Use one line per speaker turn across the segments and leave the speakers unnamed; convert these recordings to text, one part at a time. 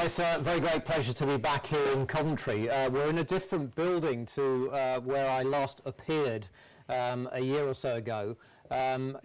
it's a very great pleasure to be back here in Coventry. We're in a different building to where I last appeared a year or so ago,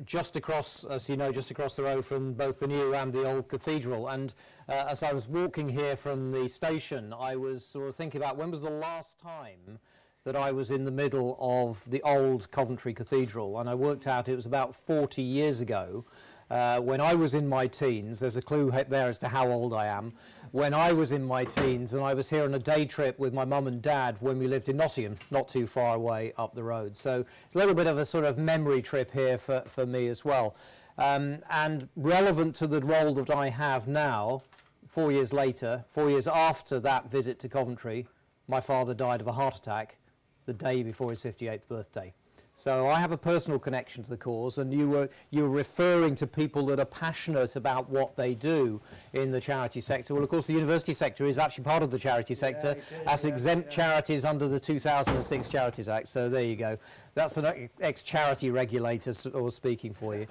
just across, as you know, just across the road from both the new and the old cathedral. And as I was walking here from the station, I was sort of thinking about when was the last time that I was in the middle of the old Coventry Cathedral, and I worked out it was about 40 years ago. When I was in my teens, there's a clue there as to how old I am. When I was in my teens, and I was here on a day trip with my mum and dad when we lived in Nottingham, not too far away up the road. So it's a little bit of a sort of memory trip here for me as well. And relevant to the role that I have now, 4 years later, 4 years after that visit to Coventry, my father died of a heart attack the day before his 58th birthday. So I have a personal connection to the cause, and you were referring to people that are passionate about what they do in the charity sector. Well, of course, the university sector is actually part of the charity sector as exempt charities under the 2006 Charities Act. So there you go. That's an ex-charity regulator speaking for you.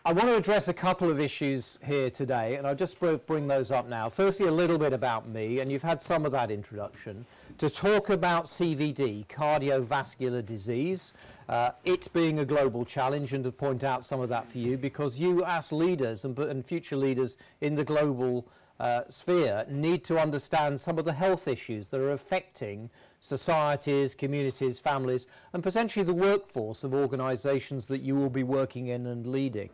I want to address a couple of issues here today, and I'll just bring those up now. Firstly, a little bit about me, and you've had some of that introduction, to talk about CVD, cardiovascular disease, it being a global challenge, and to point out some of that for you, because you as leaders and future leaders in the global sphere need to understand some of the health issues that are affecting societies, communities, families, and potentially the workforce of organisations that you will be working in and leading.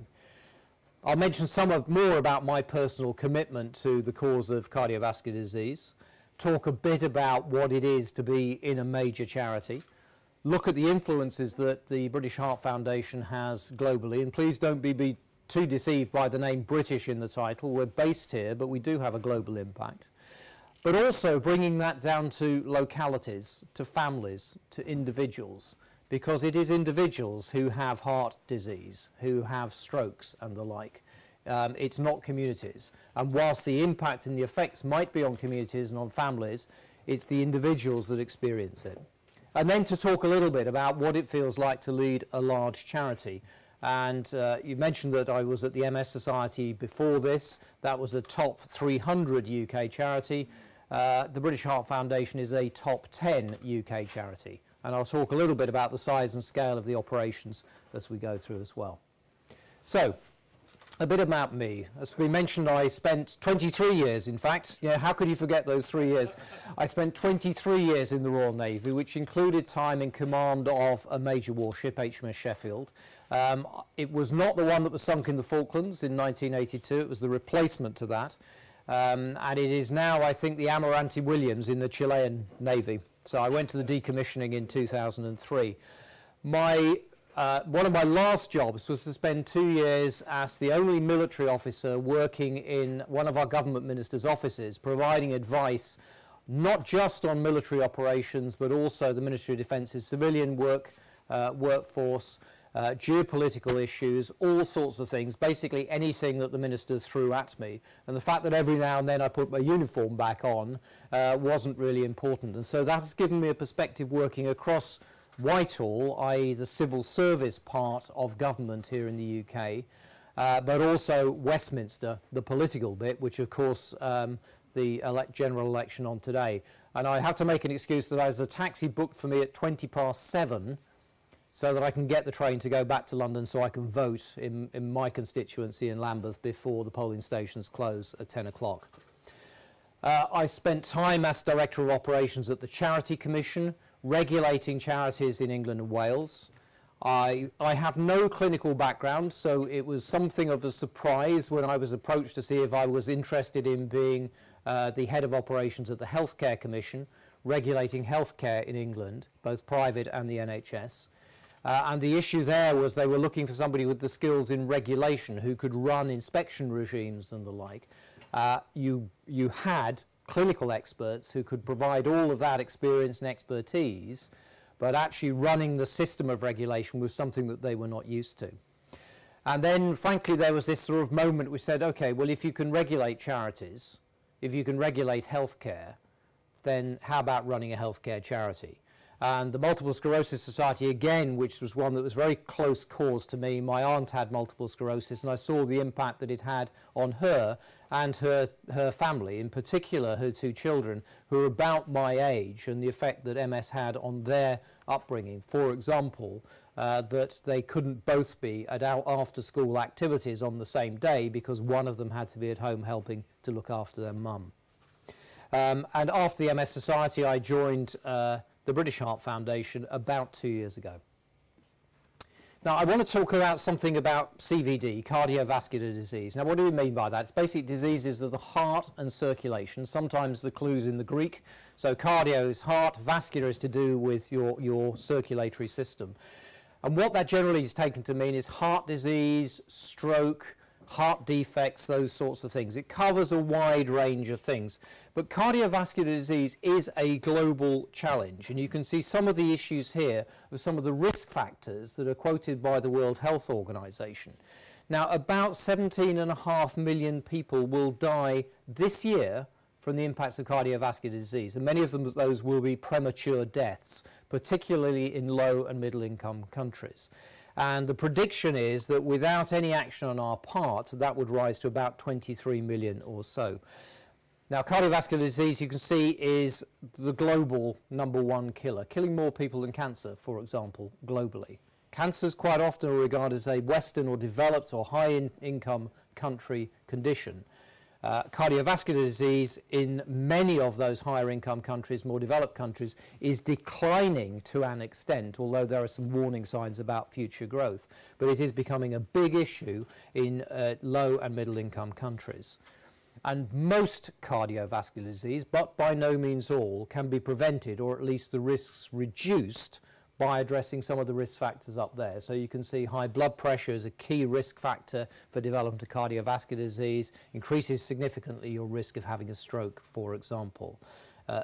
I'll mention more about my personal commitment to the cause of cardiovascular disease, talk a bit about what it is to be in a major charity, look at the influences that the British Heart Foundation has globally, and please don't be too deceived by the name British in the title. We're based here, but we do have a global impact. But also bringing that down to localities, to families, to individuals, because it is individuals who have heart disease, who have strokes and the like. It's not communities. And whilst the impact and the effects might be on communities and on families, it's the individuals that experience it. And then to talk a little bit about what it feels like to lead a large charity. And you mentioned that I was at the MS Society before this. That was a top 300 UK charity. The British Heart Foundation is a top 10 UK charity. And I'll talk a little bit about the size and scale of the operations as we go through as well. So, a bit about me. As we mentioned, I spent 23 years, in fact. Yeah, how could you forget those 3 years? I spent 23 years in the Royal Navy, which included time in command of a major warship, HMS Sheffield. It was not the one that was sunk in the Falklands in 1982. It was the replacement to that. And it is now, I think, the Almirante Williams in the Chilean Navy. So I went to the decommissioning in 2003. One of my last jobs was to spend 2 years as the only military officer working in one of our government ministers' offices, providing advice not just on military operations, but also the Ministry of Defence's civilian workforce, geopolitical issues, all sorts of things, basically anything that the minister threw at me. And the fact that every now and then I put my uniform back on wasn't really important. And so that has given me a perspective working across Whitehall, i.e. the civil service part of government here in the UK, but also Westminster, the political bit, which of course the general election on today. And I have to make an excuse that there's a taxi booked for me at 7:20 so that I can get the train to go back to London so I can vote in my constituency in Lambeth before the polling stations close at 10 o'clock. I spent time as Director of Operations at the Charity Commission, regulating charities in England and Wales. I have no clinical background, so it was something of a surprise when I was approached to see if I was interested in being the head of operations at the Healthcare Commission, regulating healthcare in England, both private and the NHS. And the issue there was they were looking for somebody with the skills in regulation who could run inspection regimes and the like. You had clinical experts who could provide all of that experience and expertise, but actually running the system of regulation was something that they were not used to. And then, frankly, there was this sort of moment we said, okay, well, if you can regulate charities, if you can regulate healthcare, then how about running a healthcare charity? And the Multiple Sclerosis Society, again, which was one that was very close cause to me. My aunt had multiple sclerosis, and I saw the impact that it had on her and her family, in particular her 2 children, who are about my age, and the effect that MS had on their upbringing. For example, that they couldn't both be at after-school activities on the same day because one of them had to be at home helping to look after their mum. And after the MS Society, I joined the British Heart Foundation about 2 years ago. Now, I want to talk about something about CVD, cardiovascular disease. Now, what do we mean by that? It's basically diseases of the heart and circulation. Sometimes the clue's in the Greek. So cardio is heart, vascular is to do with your circulatory system. And what that generally is taken to mean is heart disease, stroke, heart defects, those sorts of things. It covers a wide range of things. But cardiovascular disease is a global challenge, and you can see some of the issues here of some of the risk factors that are quoted by the World Health Organization. Now, about 17.5 million people will die this year from the impacts of cardiovascular disease, and many of them, those will be premature deaths, particularly in low and middle income countries. And the prediction is that without any action on our part, that would rise to about 23 million or so. Now, cardiovascular disease, you can see, is the global #1 killer, killing more people than cancer, for example, globally. Cancers quite often are regarded as a Western or developed or high-income country condition. Cardiovascular disease in many of those higher income countries, more developed countries, is declining to an extent, although there are some warning signs about future growth. But it is becoming a big issue in low and middle income countries. And most cardiovascular disease, but by no means all, can be prevented, or at least the risks reduced, by addressing some of the risk factors up there. So you can see high blood pressure is a key risk factor for development of cardiovascular disease, increases significantly your risk of having a stroke, for example.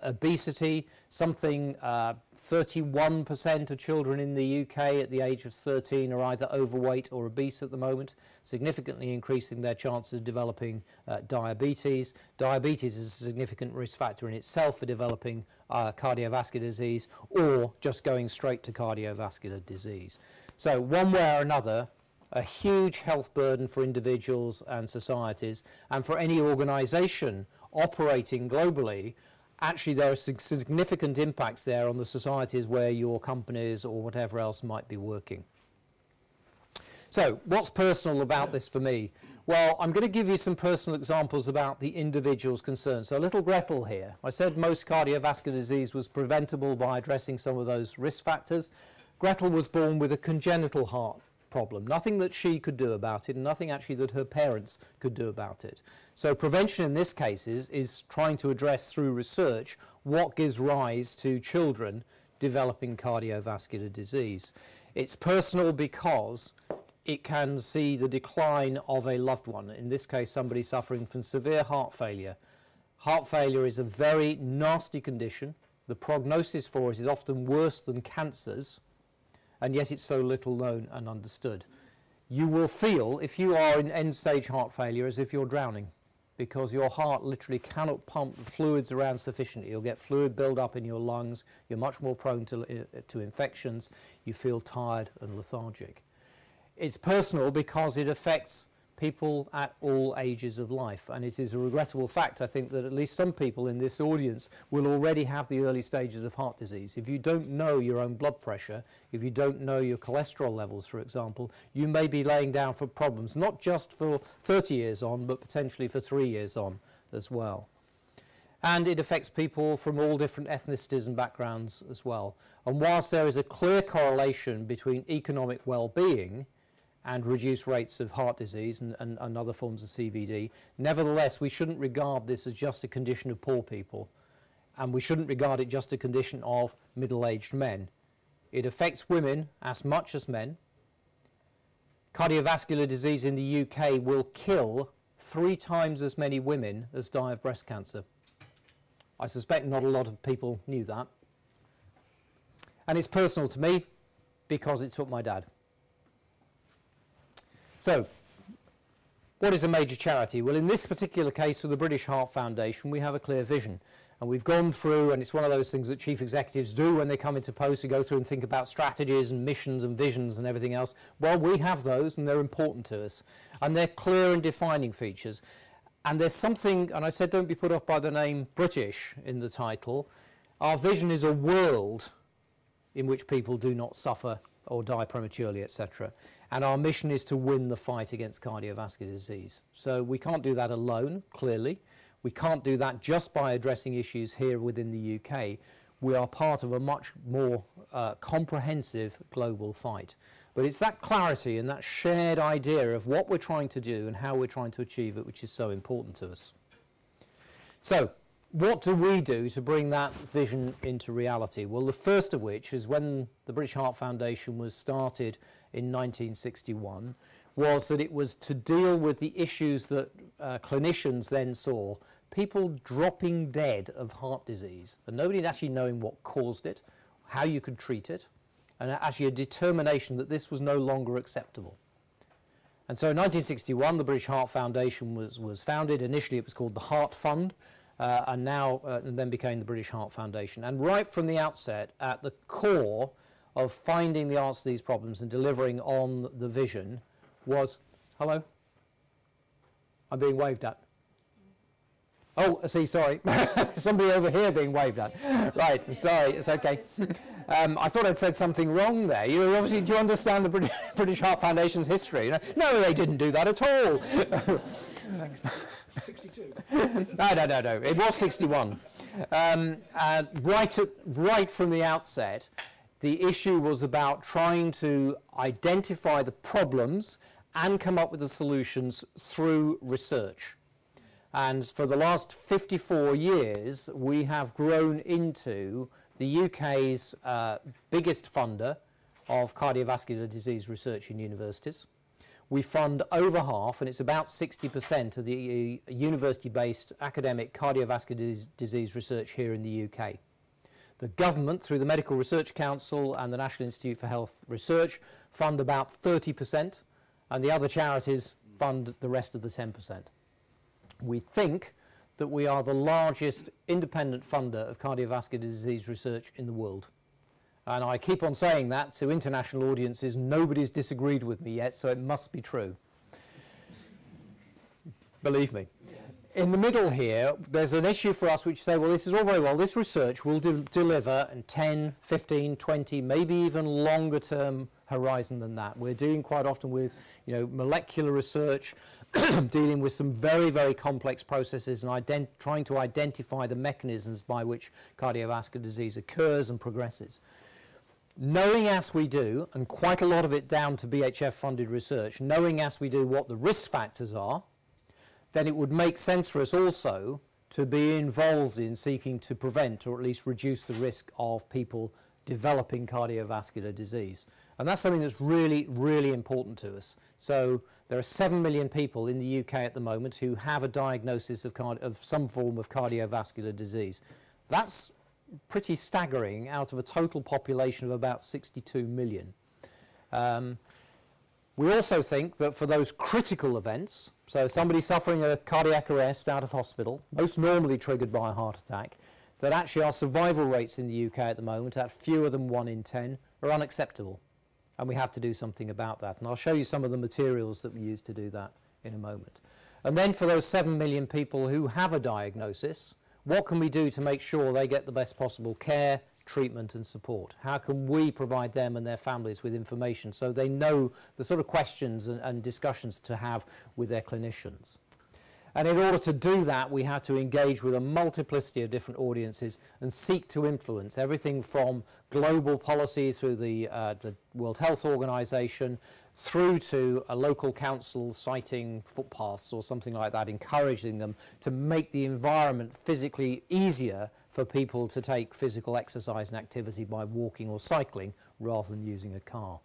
Obesity, something 31% of children in the UK at the age of 13 are either overweight or obese at the moment, significantly increasing their chances of developing diabetes. Diabetes is a significant risk factor in itself for developing cardiovascular disease, or just going straight to cardiovascular disease. So one way or another, a huge health burden for individuals and societies, and for any organisation operating globally. Actually, there are significant impacts there on the societies where your companies or whatever else might be working. So, what's personal about this for me? Well, I'm going to give you some personal examples about the individuals concerned. So, little Gretel here. I said most cardiovascular disease was preventable by addressing some of those risk factors. Gretel was born with a congenital heart problem. Nothing that she could do about it, and nothing actually that her parents could do about it. So prevention in this case is trying to address through research what gives rise to children developing cardiovascular disease. It's personal because it can see the decline of a loved one, in this case somebody suffering from severe heart failure. Heart failure is a very nasty condition. The prognosis for it is often worse than cancers, and yet it's so little known and understood. You will feel, if you are in end-stage heart failure, as if you're drowning, because your heart literally cannot pump the fluids around sufficiently. You'll get fluid build up in your lungs, you're much more prone to infections, you feel tired and lethargic. It's personal because it affects people at all ages of life, and it is a regrettable fact, I think, that at least some people in this audience will already have the early stages of heart disease. If you don't know your own blood pressure, if you don't know your cholesterol levels, for example, you may be laying down for problems, not just for 30 years on, but potentially for 3 years on as well. And it affects people from all different ethnicities and backgrounds as well. And whilst there is a clear correlation between economic well-being and reduced rates of heart disease and other forms of CVD, nevertheless, we shouldn't regard this as just a condition of poor people, and we shouldn't regard it just a condition of middle-aged men. It affects women as much as men. Cardiovascular disease in the UK will kill 3 times as many women as die of breast cancer. I suspect not a lot of people knew that. And it's personal to me because it took my dad. So, what is a major charity? Well, in this particular case, for the British Heart Foundation, we have a clear vision. And we've gone through, and it's one of those things that chief executives do when they come into post, to go through and think about strategies and missions and visions and everything else. Well, we have those, and they're important to us. And they're clear and defining features. And there's something, and I said don't be put off by the name British in the title. Our vision is a world in which people do not suffer or die prematurely, etc. And our mission is to win the fight against cardiovascular disease. So we can't do that alone, clearly. We can't do that just by addressing issues here within the UK. We are part of a much more comprehensive global fight. But it's that clarity and that shared idea of what we're trying to do and how we're trying to achieve it which is so important to us. So, what do we do to bring that vision into reality? Well, the first of which is when the British Heart Foundation was started in 1961, was that it was to deal with the issues that clinicians then saw, people dropping dead of heart disease, and nobody actually knowing what caused it, how you could treat it, and actually a determination that this was no longer acceptable. And so in 1961, the British Heart Foundation was founded. Initially it was called the Heart Fund, and then became the British Heart Foundation. And right from the outset, at the core of finding the answer to these problems and delivering on the vision was, hello? I'm being waved at. Oh, see, sorry. Somebody over here being waved at. Right, I'm sorry, it's okay. I thought I'd said something wrong there. You obviously, do you understand the British Heart Foundation's history? No, they didn't do that at all.
62.
No. It was 61. Right from the outset, the issue was about trying to identify the problems and come up with the solutions through research. And for the last 54 years, we have grown into the UK's biggest funder of cardiovascular disease research in universities. We fund over half, and it's about 60% of the university-based academic cardiovascular disease research here in the UK. The government, through the Medical Research Council and the National Institute for Health Research, fund about 30%, and the other charities fund the rest of the 10%. We think that we are the largest independent funder of cardiovascular disease research in the world. And I keep on saying that to international audiences. Nobody's disagreed with me yet, so it must be true. Believe me. In the middle here, there's an issue for us which say, well, this is all very well. This research will deliver in 10, 15, 20, maybe even longer term horizon than that. We're dealing quite often with, molecular research, dealing with some very, very complex processes and trying to identify the mechanisms by which cardiovascular disease occurs and progresses. Knowing as we do, and quite a lot of it down to BHF-funded research, knowing as we do what the risk factors are, then it would make sense for us also to be involved in seeking to prevent or at least reduce the risk of people developing cardiovascular disease. And that's something that's really, really important to us. So there are 7 million people in the UK at the moment who have a diagnosis of some form of cardiovascular disease. That's pretty staggering out of a total population of about 62 million. We also think that for those critical events, so somebody suffering a cardiac arrest out of hospital, most normally triggered by a heart attack, that actually our survival rates in the UK at the moment, at fewer than 1 in 10, are unacceptable. And we have to do something about that. And I'll show you some of the materials that we use to do that in a moment. And then for those 7 million people who have a diagnosis, what can we do to make sure they get the best possible care, treatment and support? How can we provide them and their families with information so they know the sort of questions and discussions to have with their clinicians? And in order to do that, we have to engage with a multiplicity of different audiences and seek to influence everything from global policy through the World Health Organization through to a local council citing footpaths or something like that, encouraging them to make the environment physically easier for people to take physical exercise and activity by walking or cycling rather than using a car.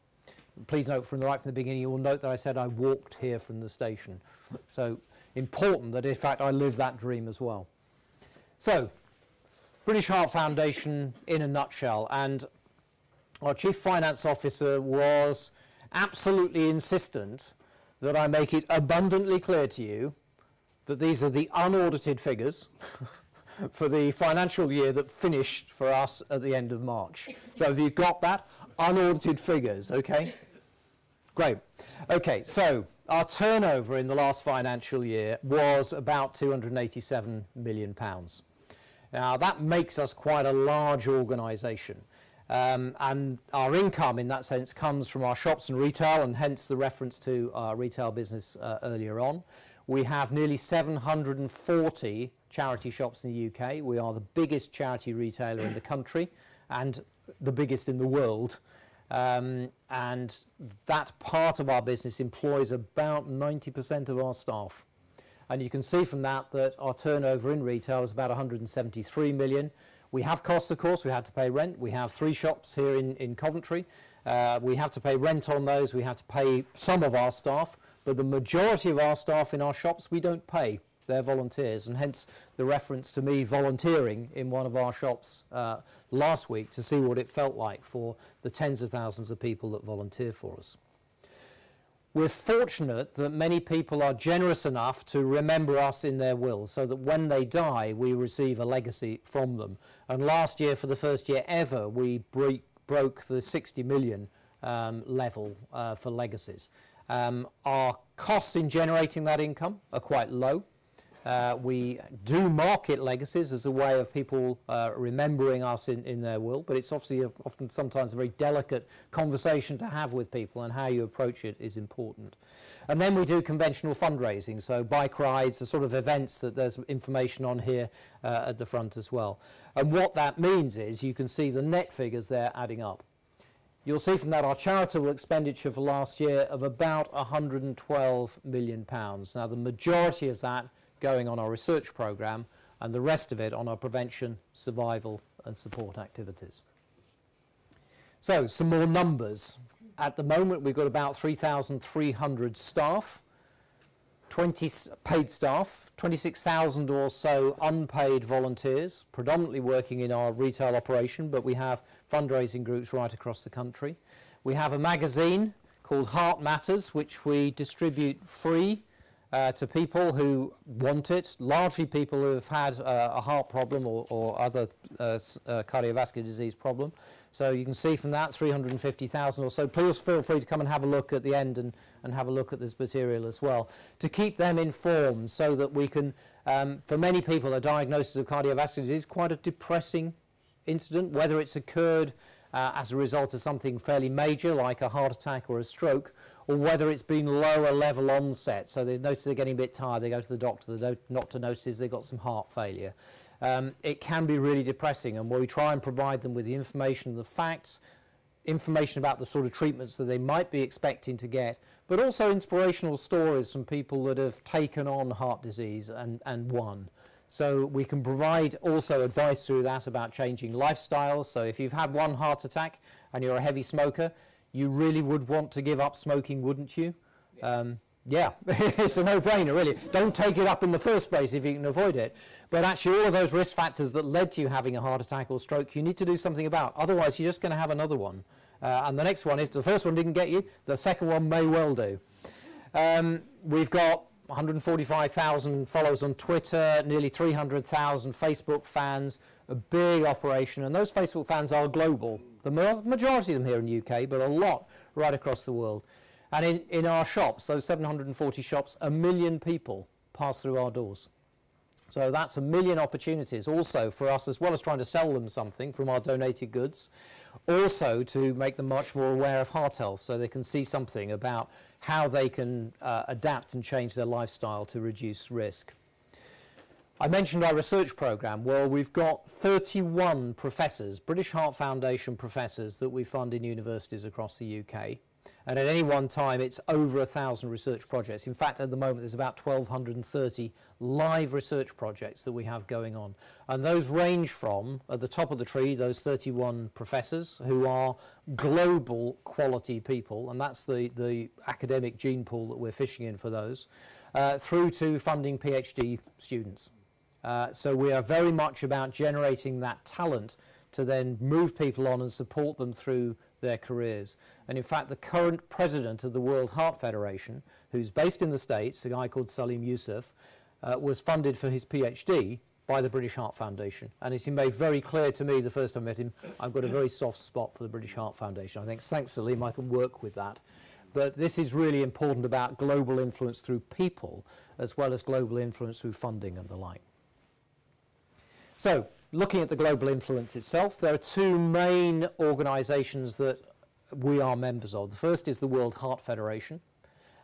Please note from the beginning, you will note that I said I walked here from the station. So important that in fact I live that dream as well. So, British Heart Foundation in a nutshell, and our Chief Finance Officer was absolutely insistent that I make it abundantly clear to you that these are the unaudited figures. for the financial year that finished for us at the end of March. So have you got that? Unaudited figures, okay? Great. Okay, so our turnover in the last financial year was about £287 million. Now, that makes us quite a large organisation. And our income, in that sense, comes from our shops and retail, and hence the reference to our retail business earlier on. We have nearly 740 charity shops in the UK. We are the biggest charity retailer in the country and the biggest in the world. And that part of our business employs about 90% of our staff. And you can see from that that our turnover in retail is about 173 million. We have costs, of course. We had to pay rent. We have 3 shops here in Coventry. We have to pay rent on those. We have to pay some of our staff, but the majority of our staff in our shops we don't pay. They're volunteers, and hence the reference to me volunteering in one of our shops last week to see what it felt like for the tens of thousands of people that volunteer for us. We're fortunate that many people are generous enough to remember us in their will, so that when they die we receive a legacy from them. And last year, for the first year ever, we broke the 60 million level for legacies. Our costs in generating that income are quite low. We do market legacies as a way of people remembering us in their will, but it's obviously often sometimes a very delicate conversation to have with people, and how you approach it is important. And then we do conventional fundraising, so bike rides, the sort of events that there's information on here at the front as well. And what that means is you can see the net figures there adding up. You'll see from that our charitable expenditure for last year of about £112 million. Now, the majority of that going on our research programme, and the rest of it on our prevention, survival and support activities. So, some more numbers. At the moment we've got about 3,300 staff, 20 paid staff, 26,000 or so unpaid volunteers, predominantly working in our retail operation, but we have fundraising groups right across the country. We have a magazine called Heart Matters, which we distribute free to people who want it, largely people who have had a heart problem or other cardiovascular disease problem. So you can see from that 350,000 or so. Please feel free to come and have a look at the end and have a look at this material as well, to keep them informed, so that we can, for many people, a diagnosis of cardiovascular disease is quite a depressing incident, whether it's occurred as a result of something fairly major like a heart attack or a stroke, or whether it's been lower level onset, so they notice they're getting a bit tired, they go to the doctor notices they've got some heart failure. It can be really depressing, and we try and provide them with the information, the facts, information about the sort of treatments that they might be expecting to get, but also inspirational stories from people that have taken on heart disease and won. So we can provide also advice through that about changing lifestyles. So if you've had one heart attack and you're a heavy smoker, you really would want to give up smoking, wouldn't you? Yes. Yeah, it's a no-brainer, really. Don't take it up in the first place if you can avoid it. But actually, all of those risk factors that led to you having a heart attack or stroke, you need to do something about. Otherwise, you're just going to have another one. And the next one, if the first one didn't get you, the second one may well do. We've got 145,000 followers on Twitter, nearly 300,000 Facebook fans, a big operation. And those Facebook fans are global. The majority of them here in the UK, but a lot right across the world. And in our shops, those 740 shops, 1 million people pass through our doors. So that's 1 million opportunities also for us, as well as trying to sell them something from our donated goods, also to make them much more aware of heart health, so they can see something about how they can adapt and change their lifestyle to reduce risk. I mentioned our research programme. Well, we've got 31 professors, British Heart Foundation professors, that we fund in universities across the UK. And at any one time, it's over 1,000 research projects. In fact, at the moment, there's about 1,230 live research projects that we have going on. And those range from, at the top of the tree, those 31 professors who are global quality people, and that's the academic gene pool that we're fishing in for those, through to funding PhD students. So we are very much about generating that talent to then move people on and support them through their careers. And in fact, the current president of the World Heart Federation, who's based in the States, a guy called Salim Yusuf, was funded for his PhD by the British Heart Foundation. And as he made very clear to me the first time I met him, I've got a very soft spot for the British Heart Foundation. I think thanks to Liam I can work with that. But this is really important about global influence through people as well as global influence through funding and the like. So, looking at the global influence itself, there are two main organisations that we are members of. The first is the World Heart Federation,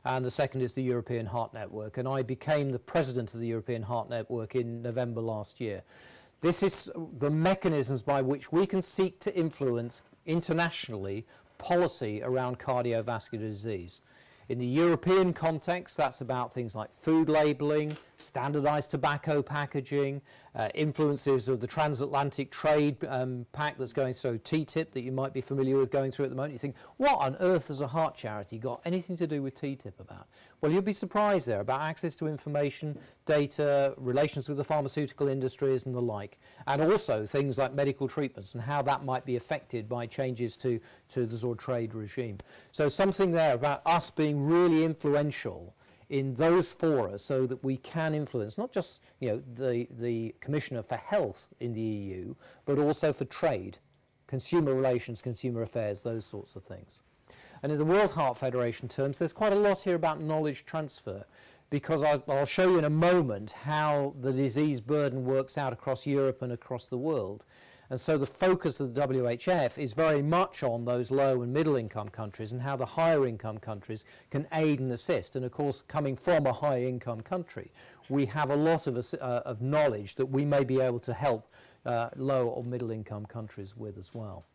and the second is the European Heart Network. And I became the president of the European Heart Network in November last year. This is the mechanisms by which we can seek to influence internationally policy around cardiovascular disease. In the European context, that's about things like food labelling, standardised tobacco packaging, influences of the transatlantic trade pact that's going through, TTIP, that you might be familiar with going through at the moment. You think, what on earth has a heart charity got anything to do with TTIP about? Well, you'll be surprised there about access to information, data, relations with the pharmaceutical industries and the like, and also things like medical treatments and how that might be affected by changes to the sort of trade regime. So something there about us being really influential in those fora so that we can influence not just the Commissioner for Health in the EU, but also for trade, consumer relations, consumer affairs, those sorts of things. And in the World Heart Federation terms, there's quite a lot here about knowledge transfer, because I'll show you in a moment how the disease burden works out across Europe and across the world. And so the focus of the WHF is very much on those low and middle income countries and how the higher income countries can aid and assist. And of course, coming from a high income country, we have a lot of knowledge that we may be able to help low or middle income countries with as well.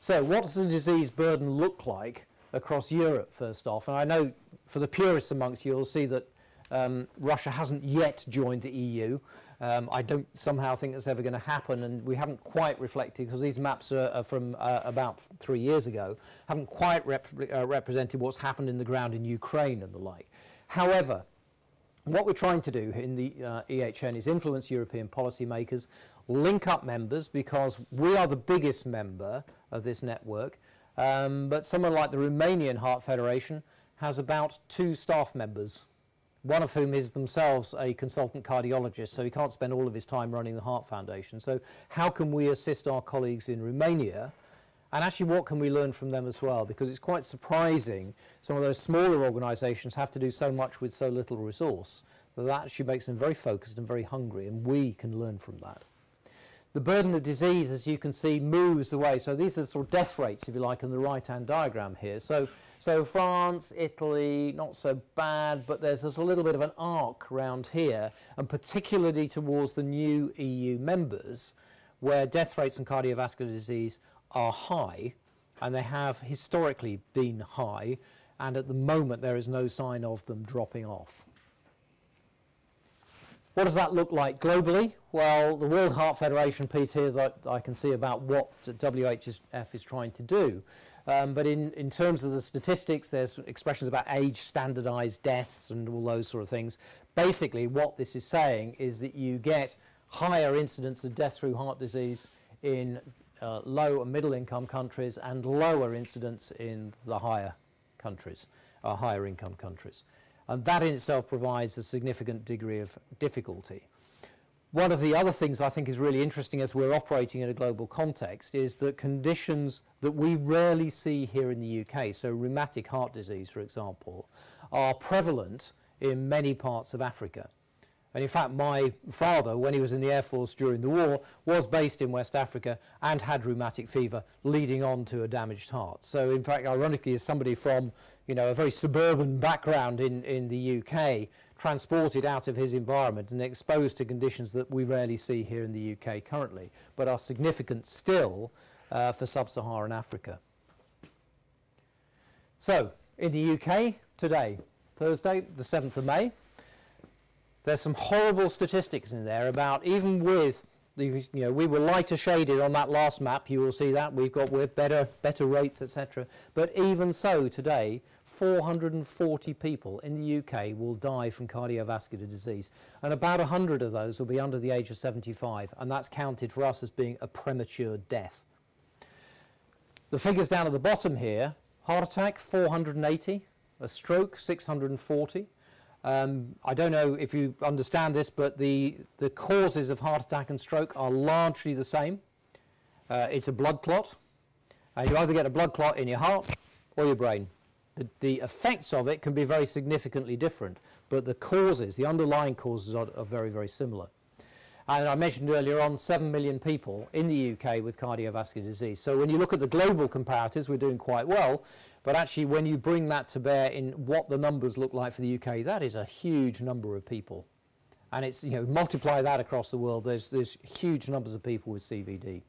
So what does the disease burden look like across Europe first off? And I know for the purists amongst you, you'll see that Russia hasn't yet joined the EU. I don't somehow think that's ever going to happen, and we haven't quite reflected, because these maps are from about 3 years ago, haven't quite represented what's happened in the ground in Ukraine and the like. However, what we're trying to do in the EHN is influence European policymakers, link up members, because we are the biggest member of this network, but someone like the Romanian Heart Federation has about 2 staff members, one of whom is themselves a consultant cardiologist, so he can't spend all of his time running the Heart Foundation. So how can we assist our colleagues in Romania? And actually, what can we learn from them as well? Because it's quite surprising some of those smaller organisations have to do so much with so little resource. That actually makes them very focused and very hungry, and we can learn from that. The burden of disease, as you can see, moves away. So these are sort of death rates, if you like, in the right-hand diagram here. So France, Italy, not so bad, but there's a little bit of an arc around here, and particularly towards the new EU members, where death rates and cardiovascular disease are high, and they have historically been high, and at the moment there is no sign of them dropping off. What does that look like globally? Well, the World Heart Federation piece here that I can see about what WHF is trying to do. But in terms of the statistics, there's expressions about age, standardised deaths and all those sort of things. Basically, what this is saying is that you get higher incidence of death through heart disease in low and middle income countries, and lower incidence in the higher countries, higher income countries. And that in itself provides a significant degree of difficulty. One of the other things I think is really interesting as we're operating in a global context is that conditions that we rarely see here in the UK, so rheumatic heart disease, for example, are prevalent in many parts of Africa. And in fact, my father, when he was in the Air Force during the war, was based in West Africa and had rheumatic fever leading on to a damaged heart. So in fact, ironically, as somebody from a very suburban background in the UK, transported out of his environment and exposed to conditions that we rarely see here in the UK currently, but are significant still for sub-Saharan Africa. So, in the UK today, Thursday, the 7th of May, there's some horrible statistics in there about, even with, we were lighter shaded on that last map, you will see that, we're better rates, etc. But even so today, 440 people in the UK will die from cardiovascular disease, and about 100 of those will be under the age of 75, and that's counted for us as being a premature death. The figures down at the bottom here: heart attack 480, a stroke 640, I don't know if you understand this, but the causes of heart attack and stroke are largely the same. It's a blood clot. You either get a blood clot in your heart or your brain. The effects of it can be very significantly different, but the causes, the underlying causes are very, very similar. And I mentioned earlier on 7 million people in the UK with cardiovascular disease. So when you look at the global comparators, we're doing quite well. But actually, when you bring that to bear in what the numbers look like for the UK, that is a huge number of people. And it's, you know, multiply that across the world, there's huge numbers of people with CVD.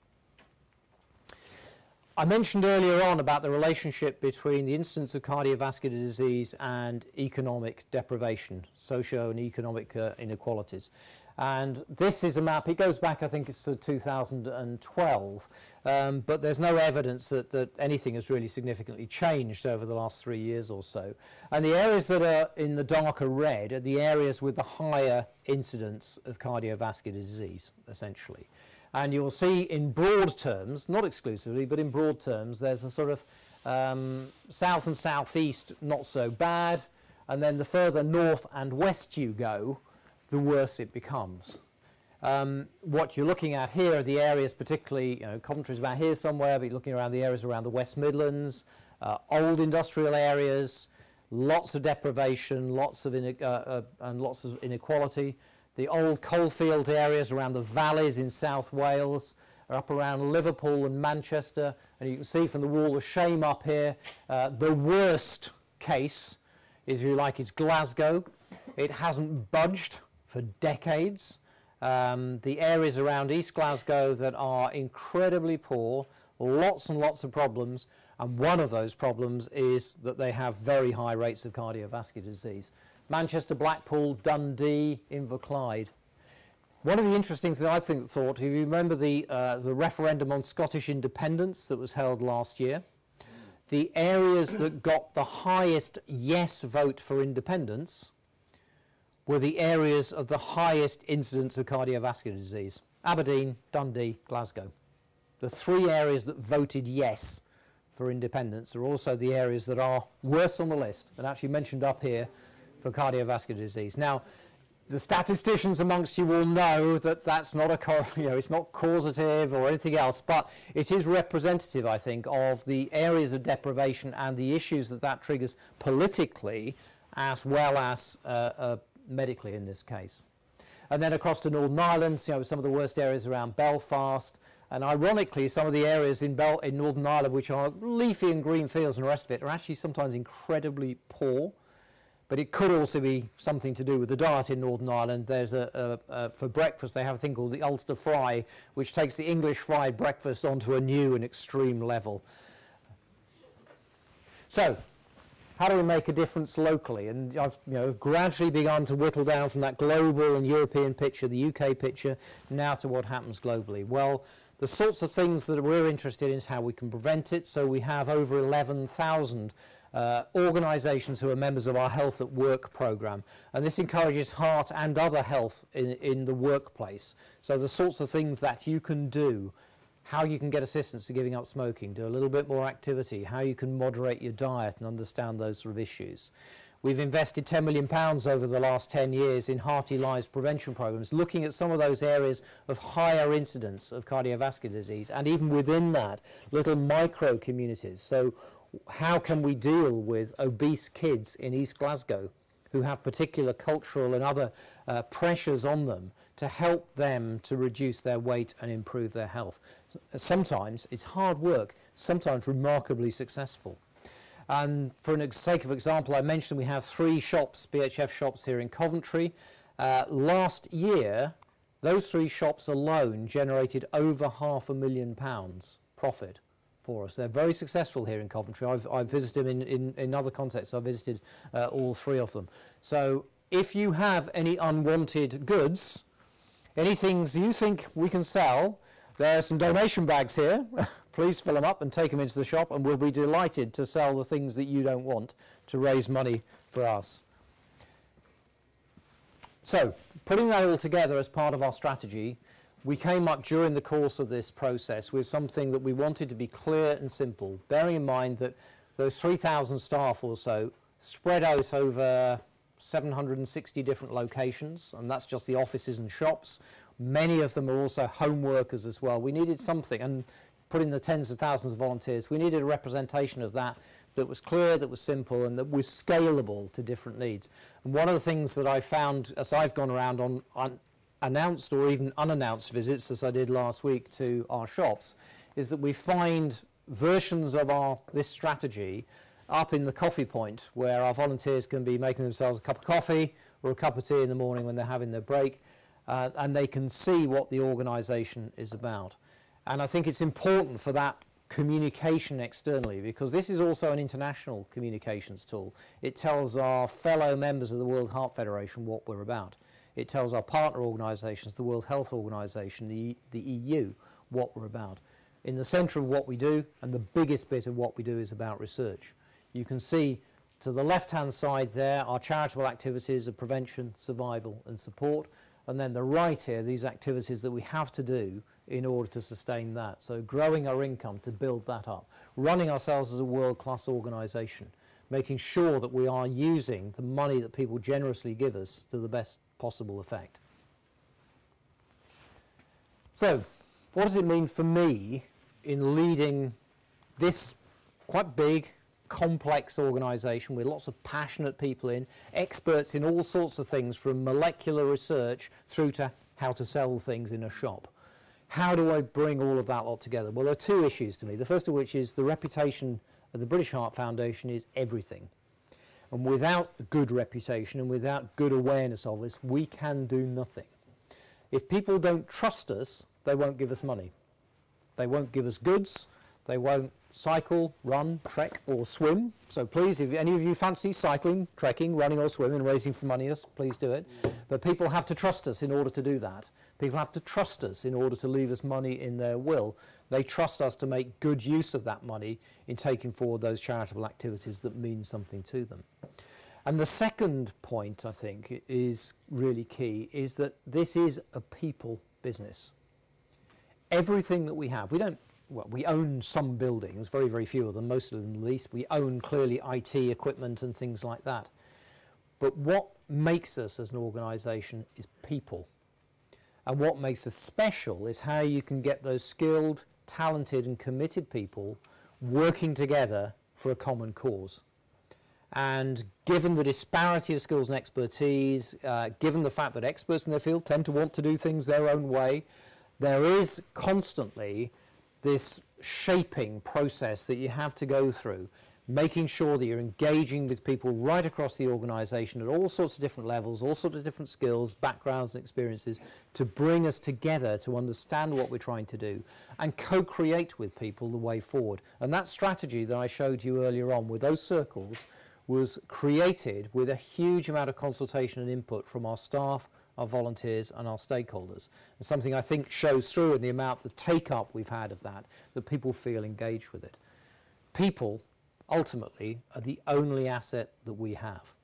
I mentioned earlier on about the relationship between the incidence of cardiovascular disease and economic deprivation, socio and economic inequalities. And this is a map, it goes back, I think it's to 2012, but there's no evidence that anything has really significantly changed over the last 3 years or so. And the areas that are in the darker red are the areas with the higher incidence of cardiovascular disease, essentially. And you'll see in broad terms, not exclusively, but in broad terms, there's a sort of south and southeast not so bad, and then the further north and west you go, the worse it becomes. What you're looking at here are the areas, particularly, you know, Coventry's about here somewhere, but you're looking around the areas around the West Midlands, old industrial areas, lots of deprivation, lots of inequality. The old coalfield areas around the valleys in South Wales are up around Liverpool and Manchester, and you can see from the wall of shame up here, the worst case is, if you like, is Glasgow. It hasn't budged for decades. The areas around East Glasgow that are incredibly poor, lots and lots of problems, and one of those problems is that they have very high rates of cardiovascular disease. Manchester, Blackpool, Dundee, Inverclyde. One of the interesting things I thought, if you remember the referendum on Scottish independence that was held last year, the areas that got the highest yes vote for independence were the areas of the highest incidence of cardiovascular disease. Aberdeen, Dundee, Glasgow. The 3 areas that voted yes for independence are also the areas that are worst on the list, and actually mentioned up here, for cardiovascular disease. Now, the statisticians amongst you will know that that's not it's not causative or anything else, but it is representative, I think, of the areas of deprivation and the issues that triggers politically as well as medically in this case. And then across to Northern Ireland, you know, some of the worst areas around Belfast, and ironically, some of the areas in Northern Ireland which are leafy and green fields and the rest of it are actually sometimes incredibly poor. But it could also be something to do with the diet in Northern Ireland. There's for breakfast they have a thing called the Ulster Fry, which takes the English fried breakfast onto a new and extreme level. So, how do we make a difference locally? And I've gradually begun to whittle down from that global and European picture, the UK picture, now to what happens globally. Well, the sorts of things that we're interested in is how we can prevent it. So we have over 11,000 organisations who are members of our Health at Work programme, and this encourages heart and other health in the workplace. So the sorts of things that you can do, how you can get assistance for giving up smoking, do a little bit more activity, how you can moderate your diet and understand those sort of issues. We've invested £10 million over the last 10 years in Hearty Lives prevention programmes, looking at some of those areas of higher incidence of cardiovascular disease, and even within that, little micro communities. So how can we deal with obese kids in East Glasgow who have particular cultural and other pressures on them to help them to reduce their weight and improve their health? Sometimes it's hard work, sometimes remarkably successful. And for the sake of example, I mentioned we have 3 shops, BHF shops here in Coventry. Last year, those 3 shops alone generated over £500,000 profit for us. They're very successful here in Coventry. I've visited them in other contexts. I've visited all 3 of them. So if you have any unwanted goods, any things you think we can sell, there are some donation bags here. Please fill them up and take them into the shop, and we'll be delighted to sell the things that you don't want to raise money for us. So, putting that all together as part of our strategy, we came up during the course of this process with something that we wanted to be clear and simple, bearing in mind that those 3,000 staff or so spread out over 760 different locations, and that's just the offices and shops. Many of them are also home workers as well. We needed something, and put in the tens of thousands of volunteers, we needed a representation of that that was clear, that was simple, and that was scalable to different needs. And one of the things that I found as I've gone around on announced or even unannounced visits, as I did last week to our shops, is that we find versions of this strategy up in the coffee point, where our volunteers can be making themselves a cup of coffee or a cup of tea in the morning when they're having their break, and they can see what the organisation is about. And I think it's important for that communication externally, because this is also an international communications tool. It tells our fellow members of the World Heart Federation what we're about. It tells our partner organisations, the World Health Organisation, the EU, what we're about. In the centre of what we do, and the biggest bit of what we do, is about research. You can see to the left-hand side there our charitable activities of prevention, survival and support, and then the right here, these activities that we have to do in order to sustain that. So growing our income to build that up, running ourselves as a world-class organisation, making sure that we are using the money that people generously give us to the best possible effect. So what does it mean for me in leading this quite big, complex organisation with lots of passionate people in, experts in all sorts of things, from molecular research through to how to sell things in a shop? How do I bring all of that lot together? Well, there are two issues to me. The first of which is the reputation of the British Heart Foundation is everything. And without a good reputation and without good awareness of us, we can do nothing. If people don't trust us, they won't give us money. They won't give us goods. They won't cycle, run, trek or swim. So please, if any of you fancy cycling, trekking, running or swimming, raising for money, please do it. But people have to trust us in order to do that. People have to trust us in order to leave us money in their will. They trust us to make good use of that money in taking forward those charitable activities that mean something to them. And the second point, I think, is really key, is that this is a people business. Everything that we have, we own some buildings, very, very few of them, most of them leased. We own clearly IT equipment and things like that. But what makes us as an organisation is people. And what makes us special is how you can get those skilled, talented and committed people working together for a common cause. And given the disparity of skills and expertise, given the fact that experts in their field tend to want to do things their own way, there is constantly this shaping process that you have to go through, making sure that you're engaging with people right across the organisation at all sorts of different levels, all sorts of different skills, backgrounds and experiences, to bring us together to understand what we're trying to do and co-create with people the way forward. And that strategy that I showed you earlier on with those circles was created with a huge amount of consultation and input from our staff, our volunteers and our stakeholders. And something I think shows through in the amount of take-up we've had of that people feel engaged with it. People ultimately are the only asset that we have.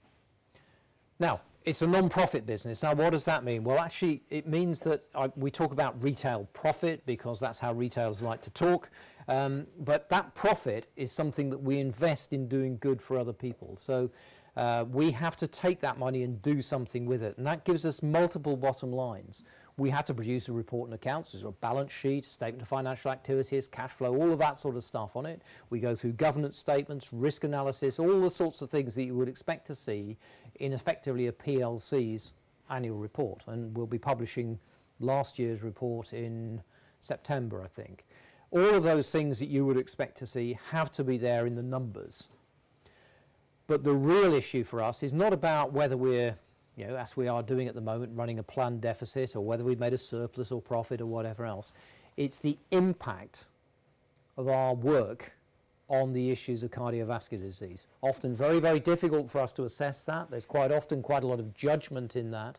Now, it's a non-profit business. Now, what does that mean? Well, actually, it means that we talk about retail profit because that's how retailers like to talk. But that profit is something that we invest in doing good for other people. So we have to take that money and do something with it. And that gives us multiple bottom lines. We have to produce a report and accounts. There's a balance sheet, statement of financial activities, cash flow, all of that sort of stuff on it. We go through governance statements, risk analysis, all the sorts of things that you would expect to see in effectively a PLC's annual report. And we'll be publishing last year's report in September, I think. All of those things that you would expect to see have to be there in the numbers. But the real issue for us is not about whether we're, as we are doing at the moment, running a planned deficit, or whether we've made a surplus or profit or whatever else. It's the impact of our work on the issues of cardiovascular disease. Often very, very difficult for us to assess that. There's quite often quite a lot of judgment in that,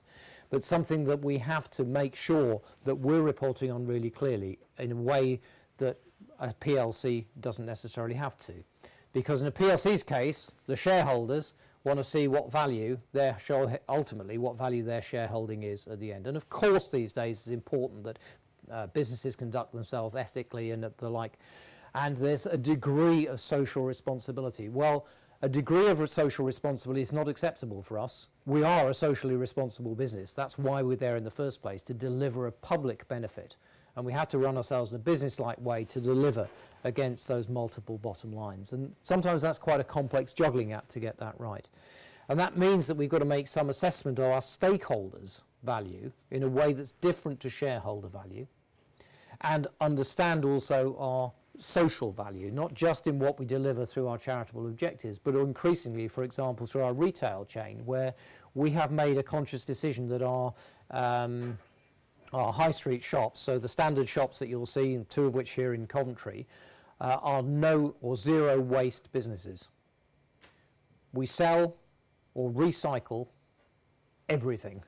but something that we have to make sure that we're reporting on really clearly in a way that a PLC doesn't necessarily have to. Because in a PLC's case, the shareholders want to see what value ultimately what value their shareholding is at the end. And of course these days it's important that businesses conduct themselves ethically and the like. And there's a degree of social responsibility. Well, A degree of social responsibility is not acceptable for us. We are a socially responsible business. That's why we're there in the first place, to deliver a public benefit. And we have to run ourselves in a business-like way to deliver against those multiple bottom lines. And sometimes that's quite a complex juggling act to get that right. And that means that we've got to make some assessment of our stakeholders' value in a way that's different to shareholder value, and understand also our social value, not just in what we deliver through our charitable objectives, but increasingly, for example, through our retail chain, where we have made a conscious decision that our high street shops, so the standard shops that you'll see, and 2 of which here in Coventry, are no or zero waste businesses. We sell or recycle everything.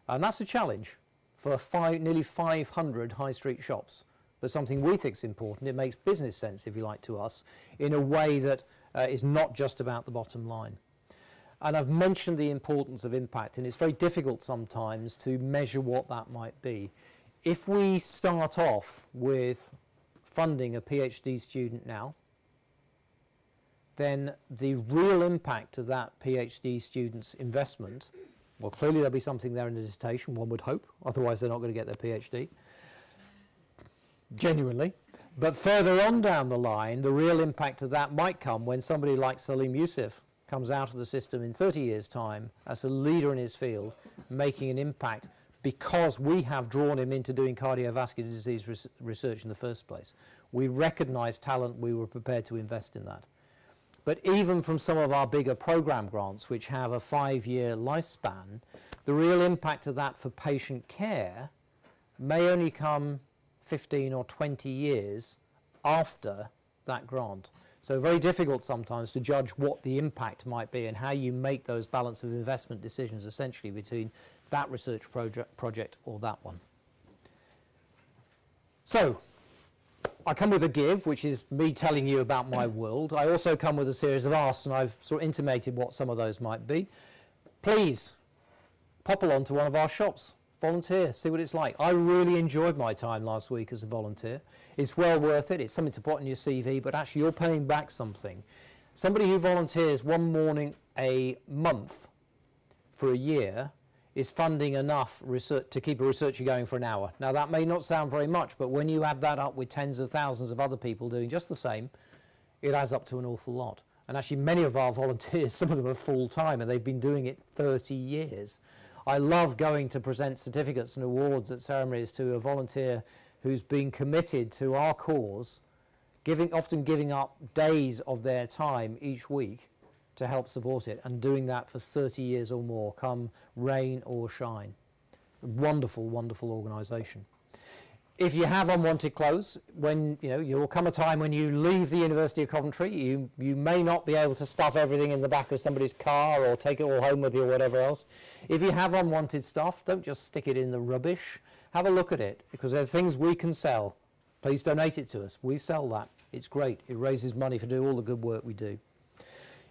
And that's a challenge for nearly 500 high street shops. But something we think is important. It makes business sense, if you like, to us in a way that is not just about the bottom line. And I've mentioned the importance of impact, and it's very difficult sometimes to measure what that might be. If we start off with funding a PhD student now, then the real impact of that PhD student's investment, well, clearly there'll be something there in the dissertation, one would hope, otherwise they're not going to get their PhD. Genuinely. But further on down the line, the real impact of that might come when somebody like Salim Yusuf comes out of the system in 30 years' time as a leader in his field, making an impact because we have drawn him into doing cardiovascular disease research in the first place. We recognise talent, we were prepared to invest in that. But even from some of our bigger programme grants, which have a 5-year lifespan, the real impact of that for patient care may only come 15 or 20 years after that grant. So very difficult sometimes to judge what the impact might be and how you make those balance of investment decisions essentially between that research project or that one. So I come with a give, which is me telling you about my world. I also come with a series of asks, and I've sort of intimated what some of those might be. Please pop along to one of our shops. Volunteer, see what it's like. I really enjoyed my time last week as a volunteer. It's well worth it. It's something to put on your CV, but actually you're paying back something. Somebody who volunteers one morning a month for a year is funding enough research to keep a researcher going for an hour. Now that may not sound very much, but when you add that up with tens of thousands of other people doing just the same, it adds up to an awful lot. And actually many of our volunteers, some of them are full-time, and they've been doing it 30 years. I love going to present certificates and awards at ceremonies to a volunteer who's been committed to our cause, often giving up days of their time each week to help support it, and doing that for 30 years or more, come rain or shine. Wonderful, wonderful organisation. If you have unwanted clothes, when you'll come a time when you leave the University of Coventry, you may not be able to stuff everything in the back of somebody's car or take it all home with you or whatever else. If you have unwanted stuff, don't just stick it in the rubbish. Have a look at it, because there are things we can sell. Please donate it to us. We sell that. It's great. It raises money for doing all the good work we do.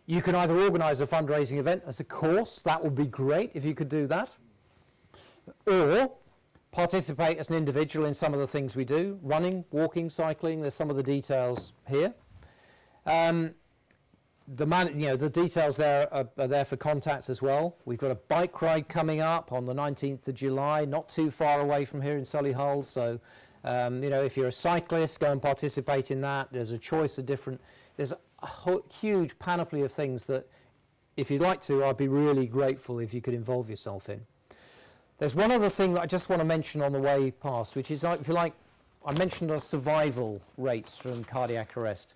You can either organise a fundraising event as a course. That would be great if you could do that. Or participate as an individual in some of the things we do, running, walking, cycling. There's some of the details here. The details there are there for contacts as well. We've got a bike ride coming up on the 19th of July, not too far away from here in Solihull. So, if you're a cyclist, go and participate in that. There's a choice of different, there's a huge panoply of things that, if you'd like to, I'd be really grateful if you could involve yourself in. There's one other thing that I just want to mention on the way past, which is, if you like, I mentioned our survival rates from cardiac arrest.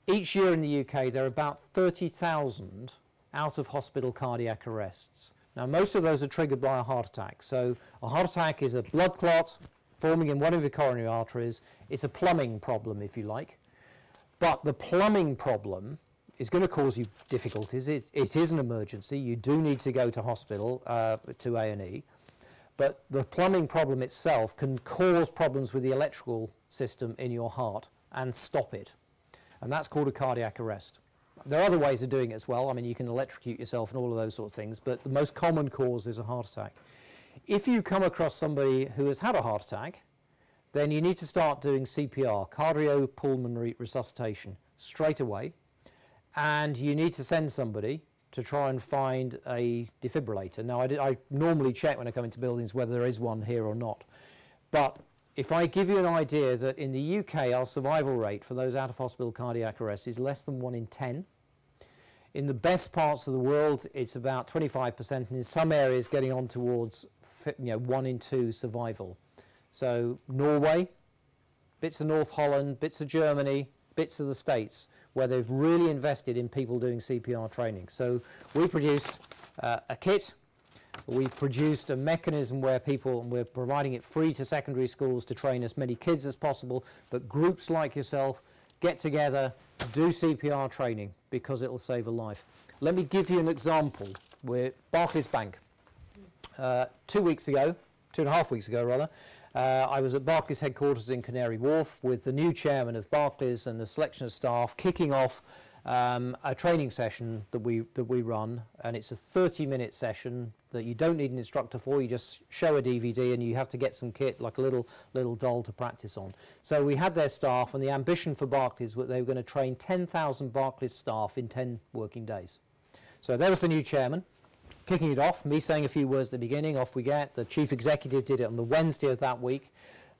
Each year in the UK, there are about 30,000 out-of-hospital cardiac arrests. Now, most of those are triggered by a heart attack. So a heart attack is a blood clot forming in one of your coronary arteries. It's a plumbing problem, if you like. But the plumbing problem is going to cause you difficulties. It is an emergency. You do need to go to hospital, to A&E. But the plumbing problem itself can cause problems with the electrical system in your heart and stop it. And that's called a cardiac arrest. There are other ways of doing it as well. I mean, you can electrocute yourself and all of those sorts of things, but the most common cause is a heart attack. If you come across somebody who has had a heart attack, then you need to start doing CPR, cardiopulmonary resuscitation, straight away. and you need to send somebody to try and find a defibrillator. Now, I normally check when I come into buildings whether there is one here or not. But if I give you an idea that in the UK, our survival rate for those out-of-hospital cardiac arrests is less than 1 in 10. In the best parts of the world, it's about 25%, and in some areas getting on towards 1 in 2 survival. So Norway, bits of North Holland, bits of Germany, bits of the States, where they've really invested in people doing CPR training. So we produced a kit. We've produced a mechanism where people, and we're providing it free to secondary schools to train as many kids as possible, but groups like yourself get together, do CPR training, because it'll save a life. Let me give you an example. We're Barclays Bank. 2 weeks ago, 2.5 weeks ago rather, I was at Barclays headquarters in Canary Wharf with the new chairman of Barclays and a selection of staff kicking off a training session that we run, and it's a 30-minute session that you don't need an instructor for. You just show a DVD and you have to get some kit, like a little doll, to practice on. So we had their staff, and the ambition for Barclays was they were going to train 10,000 Barclays staff in 10 working days. So there was the new chairman kicking it off, me saying a few words at the beginning, off we get. The chief executive did it on the Wednesday of that week.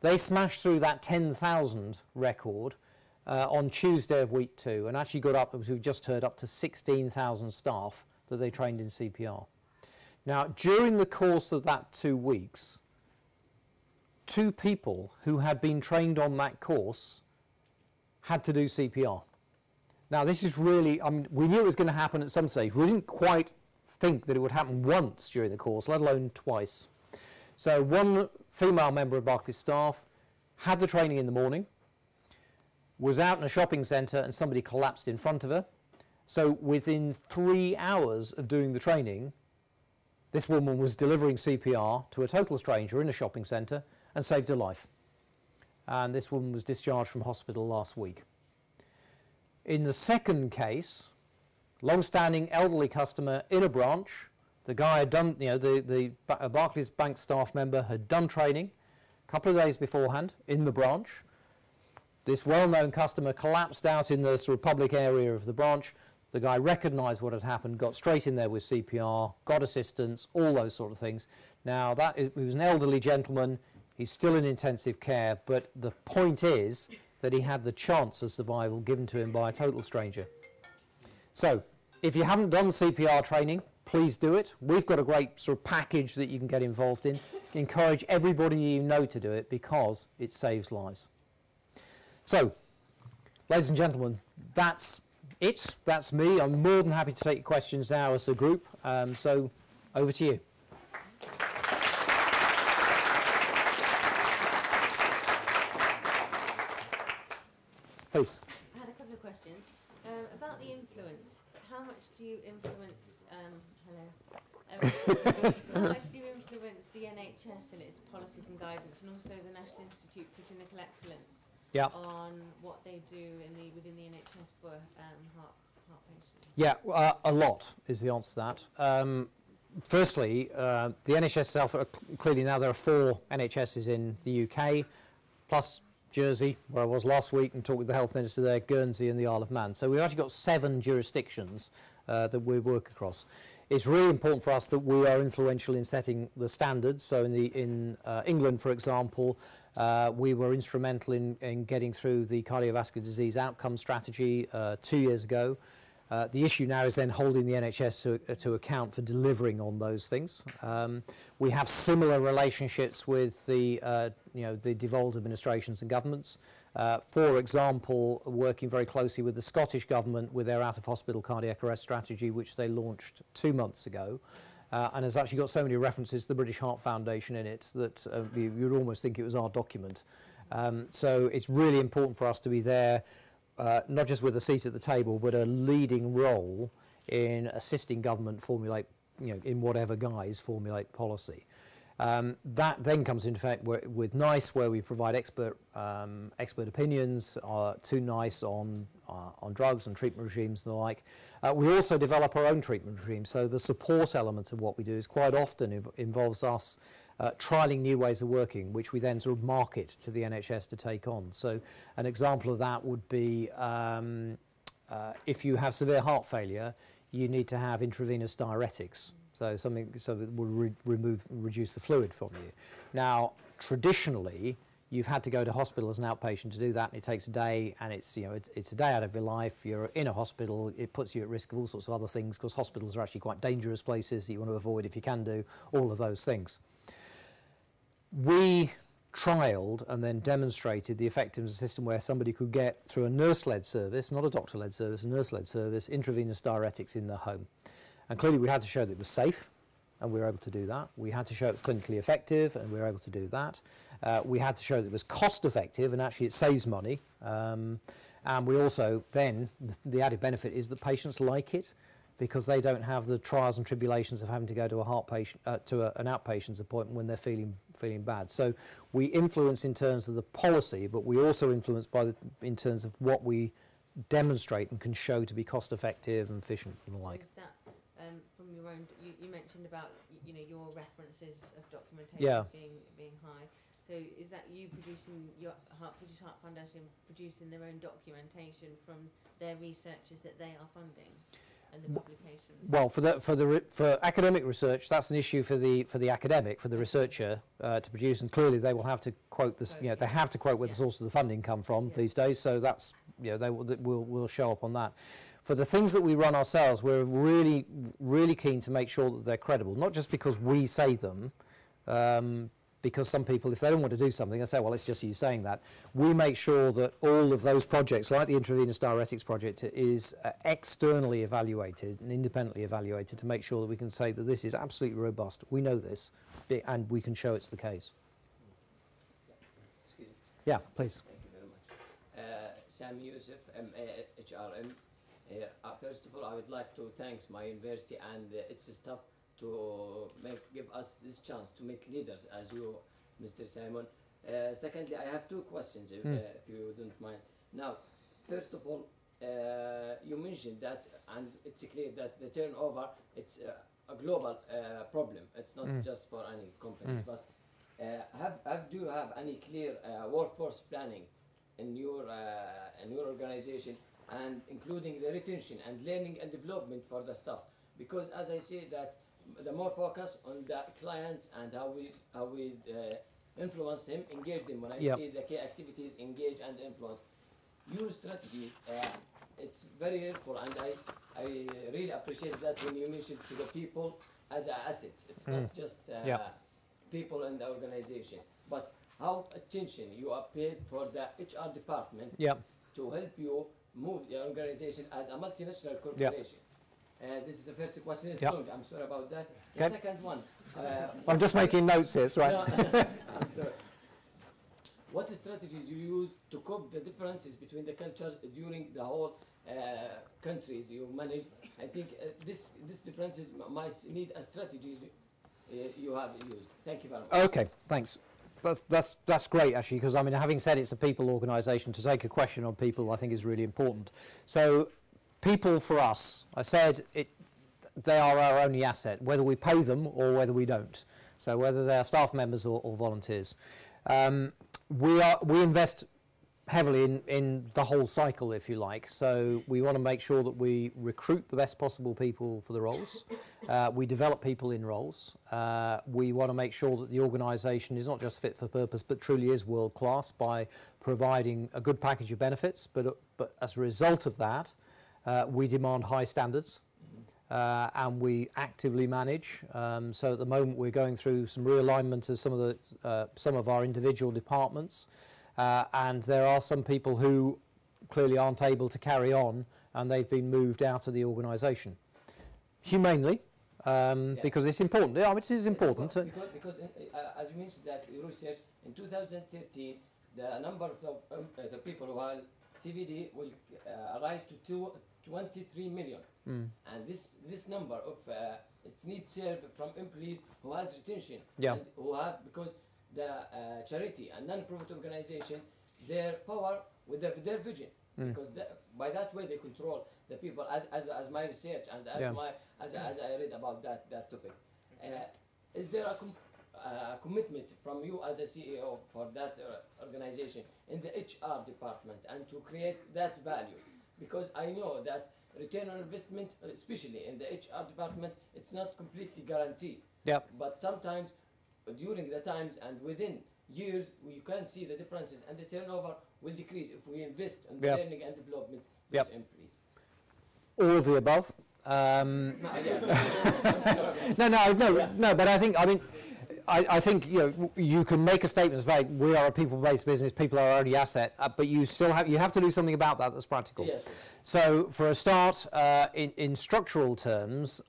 They smashed through that 10,000 record on Tuesday of week 2, and actually got up, as we've just heard, up to 16,000 staff that they trained in CPR. Now, during the course of that 2 weeks, 2 people who had been trained on that course had to do CPR. Now, this is really, I mean, we knew it was going to happen at some stage. We didn't quite think that it would happen once during the course, let alone twice. So one female member of Barclays staff had the training in the morning, was out in a shopping centre, and somebody collapsed in front of her. So within 3 hours of doing the training, this woman was delivering CPR to a total stranger in a shopping centre and saved her life. And this woman was discharged from hospital last week. In the second case, long-standing elderly customer in a branch, the guy had done, the Barclays Bank staff member had done training a couple of days beforehand in the branch. This well-known customer collapsed out in the sort of public area of the branch. The guy recognised what had happened, got straight in there with CPR, got assistance, all those sort of things. Now, he was an elderly gentleman. He's still in intensive care, but the point is that he had the chance of survival given to him by a total stranger. So, if you haven't done CPR training, please do it. We've got a great sort of package that you can get involved in. Encourage everybody you know to do it, because it saves lives. So, ladies and gentlemen, that's it. That's me. I'm more than happy to take questions now as a group. So, over to you. Please.
I had a couple of questions. About the influence, how much do you influence, how much do you influence the NHS and its policies and guidance, and also the National Institute for Clinical Excellence on what they do within the NHS for heart patients?
Yeah, a lot is the answer to that. Firstly, the NHS itself, clearly now there are 4 NHSs in the UK, plus Jersey, where I was last week and talked with the health minister there, Guernsey and the Isle of Man. So we've actually got 7 jurisdictions that we work across. It's really important for us that we are influential in setting the standards. So in England, for example, we were instrumental in getting through the cardiovascular disease outcome strategy 2 years ago. The issue now is then holding the NHS to account for delivering on those things. We have similar relationships with the devolved administrations and governments. For example, working very closely with the Scottish Government with their out-of-hospital cardiac arrest strategy, which they launched 2 months ago. And has actually got so many references to the British Heart Foundation in it that you'd almost think it was our document. So it's really important for us to be there, not just with a seat at the table, but a leading role in assisting government formulate, in whatever guise, formulate policy. That then comes into effect with NICE, where we provide expert opinions to NICE on drugs and treatment regimes and the like. We also develop our own treatment regimes, so the support element of what we do is quite often involves us trialling new ways of working, which we then sort of market to the NHS to take on. So an example of that would be if you have severe heart failure, you need to have intravenous diuretics, so something that will reduce the fluid from you. Now, traditionally, you've had to go to hospital as an outpatient to do that, and it takes a day, and it's a day out of your life. You're in a hospital. It puts you at risk of all sorts of other things, because hospitals are actually quite dangerous places that you want to avoid if you can do all of those things. We trialled and then demonstrated the effectiveness of a system where somebody could get, through a nurse-led service, not a doctor-led service, a nurse-led service, intravenous diuretics in the home. And clearly we had to show that it was safe, and we were able to do that. We had to show it was clinically effective, and we were able to do that. We had to show that it was cost-effective, and actually it saves money. And we also then, the added benefit is that patients like it, because they don't have the trials and tribulations of having to go to an outpatient's appointment when they're feeling bad. So we influence in terms of the policy, but we also influence in terms of what we demonstrate and can show to be cost effective and efficient and the like.
So is that from your own? You mentioned about your references of documentation being high. So is that you producing British Heart Foundation producing their own documentation from their researchers that they are funding? And the publications.
Well, for academic research, that's an issue for the academic, for the researcher to produce, and clearly they will have to quote this. They have to quote where the source of the funding come from these days. So that's they will show up on that. For the things that we run ourselves, we're really keen to make sure that they're credible, not just because we say them. Because some people, if they don't want to do something, they say, well, it's just you saying that. We make sure that all of those projects, like the intravenous diuretics project, is externally evaluated and independently evaluated to make sure that we can say that this is absolutely robust. We know this, and we can show it's the case.
Excuse me.
Yeah, please.
Thank you very much. Sami Youssef, MA-HRM. First of all, I would like to thank my university and its staff to give us this chance to meet leaders as you, Mr. Simon. Secondly, I have two questions, if you don't mind. Now, first of all, you mentioned that, and it's clear that the turnover, it's a global problem. It's not just for any companies, but do you have any clear workforce planning in your organization, and including the retention and learning and development for the staff? Because as I say that the more focus on the client and how we influence him, engage them. When I see the key activities, engage and influence, your strategy, it's very helpful, and I really appreciate that when you mention to the people as an asset. It's not just people in the organization, but how attention you are paid for the HR department to help you move the organization as a multinational corporation. This is the first question. It's long. I'm sorry about that. The second one.
I'm just making notes here, right?
No, I'm sorry. What strategies do you use to cope the differences between the cultures during the whole countries you manage? I think this differences might need a strategy you have used. Thank you very much.
Okay, thanks. That's great, actually, because I mean, having said it's a people organisation, to take a question on people I think is really important. So people for us, I said they are our only asset, whether we pay them or whether we don't. So whether they are staff members or volunteers. We invest heavily in the whole cycle, if you like. So we want to make sure that we recruit the best possible people for the roles. We develop people in roles. We want to make sure that the organisation is not just fit for purpose, but truly is world class by providing a good package of benefits. But as a result of that, we demand high standards, and we actively manage. So at the moment we're going through some realignment of some of our individual departments, and there are some people who clearly aren't able to carry on, and they've been moved out of the organisation humanely, because it's important. Yeah, it is important.
Because as you mentioned that research in 2013, the number of the people who are CVD will rise to 23 million, and this number of it needs served from employees who has retention, and who have, because the charity and non-profit organization, their power with their vision, because by that way they control the people. As my research and as I read about that topic, is there a commitment from you as a CEO for that organization in the HR department and to create that value? because I know that return on investment, especially in the HR department, it's not completely guaranteed.
Yep.
But sometimes during the times and within years, you can see the differences, and the turnover will decrease if we invest in the learning and development those employees.
All of the above. No, but I think, I think you can make a statement about we are a people-based business, people are our only asset, but you have to do something about that that's practical.
Yes.
So for a start, in structural terms,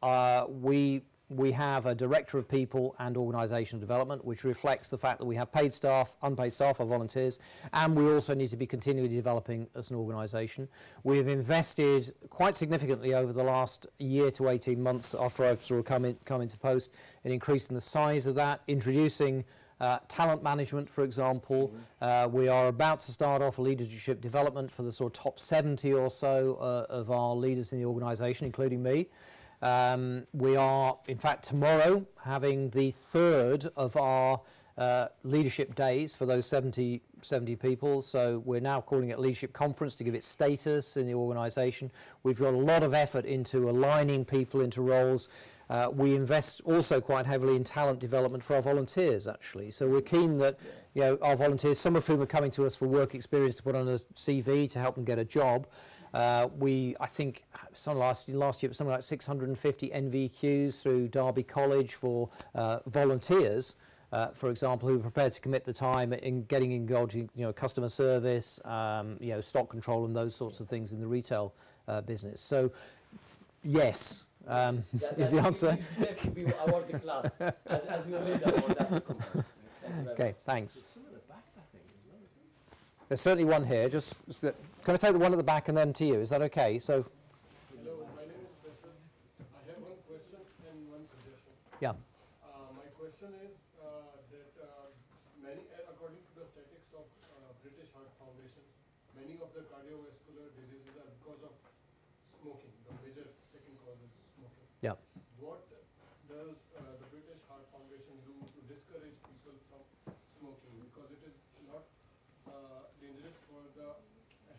we have a director of people and organisational development, which reflects the fact that we have paid staff, unpaid staff, or volunteers, and we also need to be continually developing as an organisation. We have invested quite significantly over the last year to 18 months after I've sort of come into post in increasing the size of that, introducing talent management, for example. We are about to start off leadership development for the sort of top 70 or so of our leaders in the organisation, including me. We are, in fact, tomorrow having the third of our leadership days for those 70 people. So we're now calling it Leadership Conference to give it status in the organisation. We've got a lot of effort into aligning people into roles. We invest also quite heavily in talent development for our volunteers, actually. So we're keen that our volunteers, some of whom are coming to us for work experience to put on a CV to help them get a job. I think last year it was something like 650 NVQs through Derby College for volunteers, for example, who are prepared to commit the time in getting involved in customer service, stock control and those sorts of things in the retail business. So, yes, is the answer.
We award the class as we already award that.
Okay, thanks. There's certainly one here. Can I take the one at the back and then to you? Is that okay? So.
Hello, my name is Faisal. I have one question and one suggestion.
Yeah.
My question is that according to the statistics of British Heart Foundation, many of the cardiovascular diseases are because of smoking. The major second cause is smoking.
Yeah.
What does the British Heart Foundation do to discourage people from smoking? Because it is not dangerous for the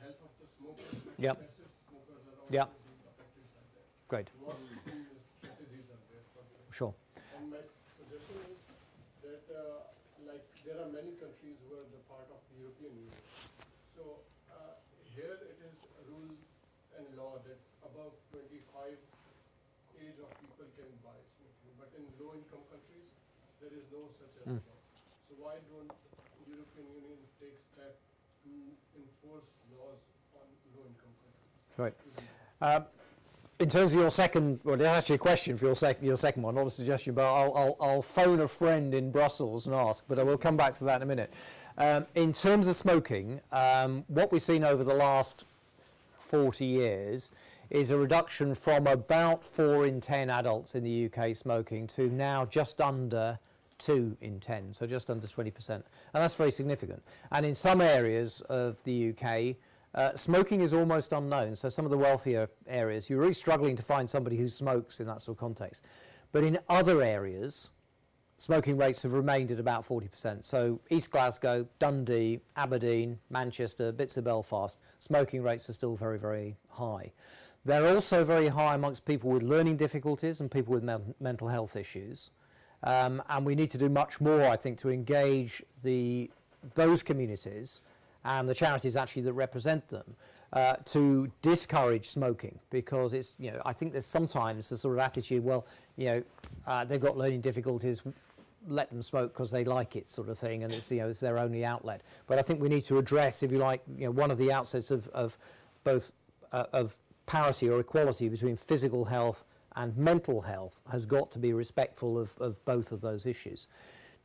health of the smoker.
Yep.
Passive smokers are also being affected by that.
Great.
What strategies are there for that?
Sure.
And my suggestion is that there are many countries who are the part of the European Union. So here it is a rule and law that above 25 age of people can buy smoking. But in low-income countries, there is no such as law. So why don't European unions take steps to enforce laws on low-income countries?
Right. In terms of your second, well, there's actually a question for your second one, not a suggestion, but I'll phone a friend in Brussels and ask, but I will come back to that in a minute. In terms of smoking, what we've seen over the last 40 years is a reduction from about 4 in 10 adults in the UK smoking to now just under 2 in 10, so just under 20%. And that's very significant. And in some areas of the UK, smoking is almost unknown. So some of the wealthier areas, you're really struggling to find somebody who smokes in that sort of context. But in other areas, smoking rates have remained at about 40%. So East Glasgow, Dundee, Aberdeen, Manchester, bits of Belfast, smoking rates are still very, very high. They're also very high amongst people with learning difficulties and people with mental health issues. And we need to do much more, I think, to engage those communities and the charities actually that represent them to discourage smoking, because it's, I think there's sometimes the sort of attitude, well, they've got learning difficulties, let them smoke because they like it, sort of thing, and it's it's their only outlet. But I think we need to address, if you like, one of the outlets of both of parity or equality between physical health and mental health has got to be respectful of both of those issues.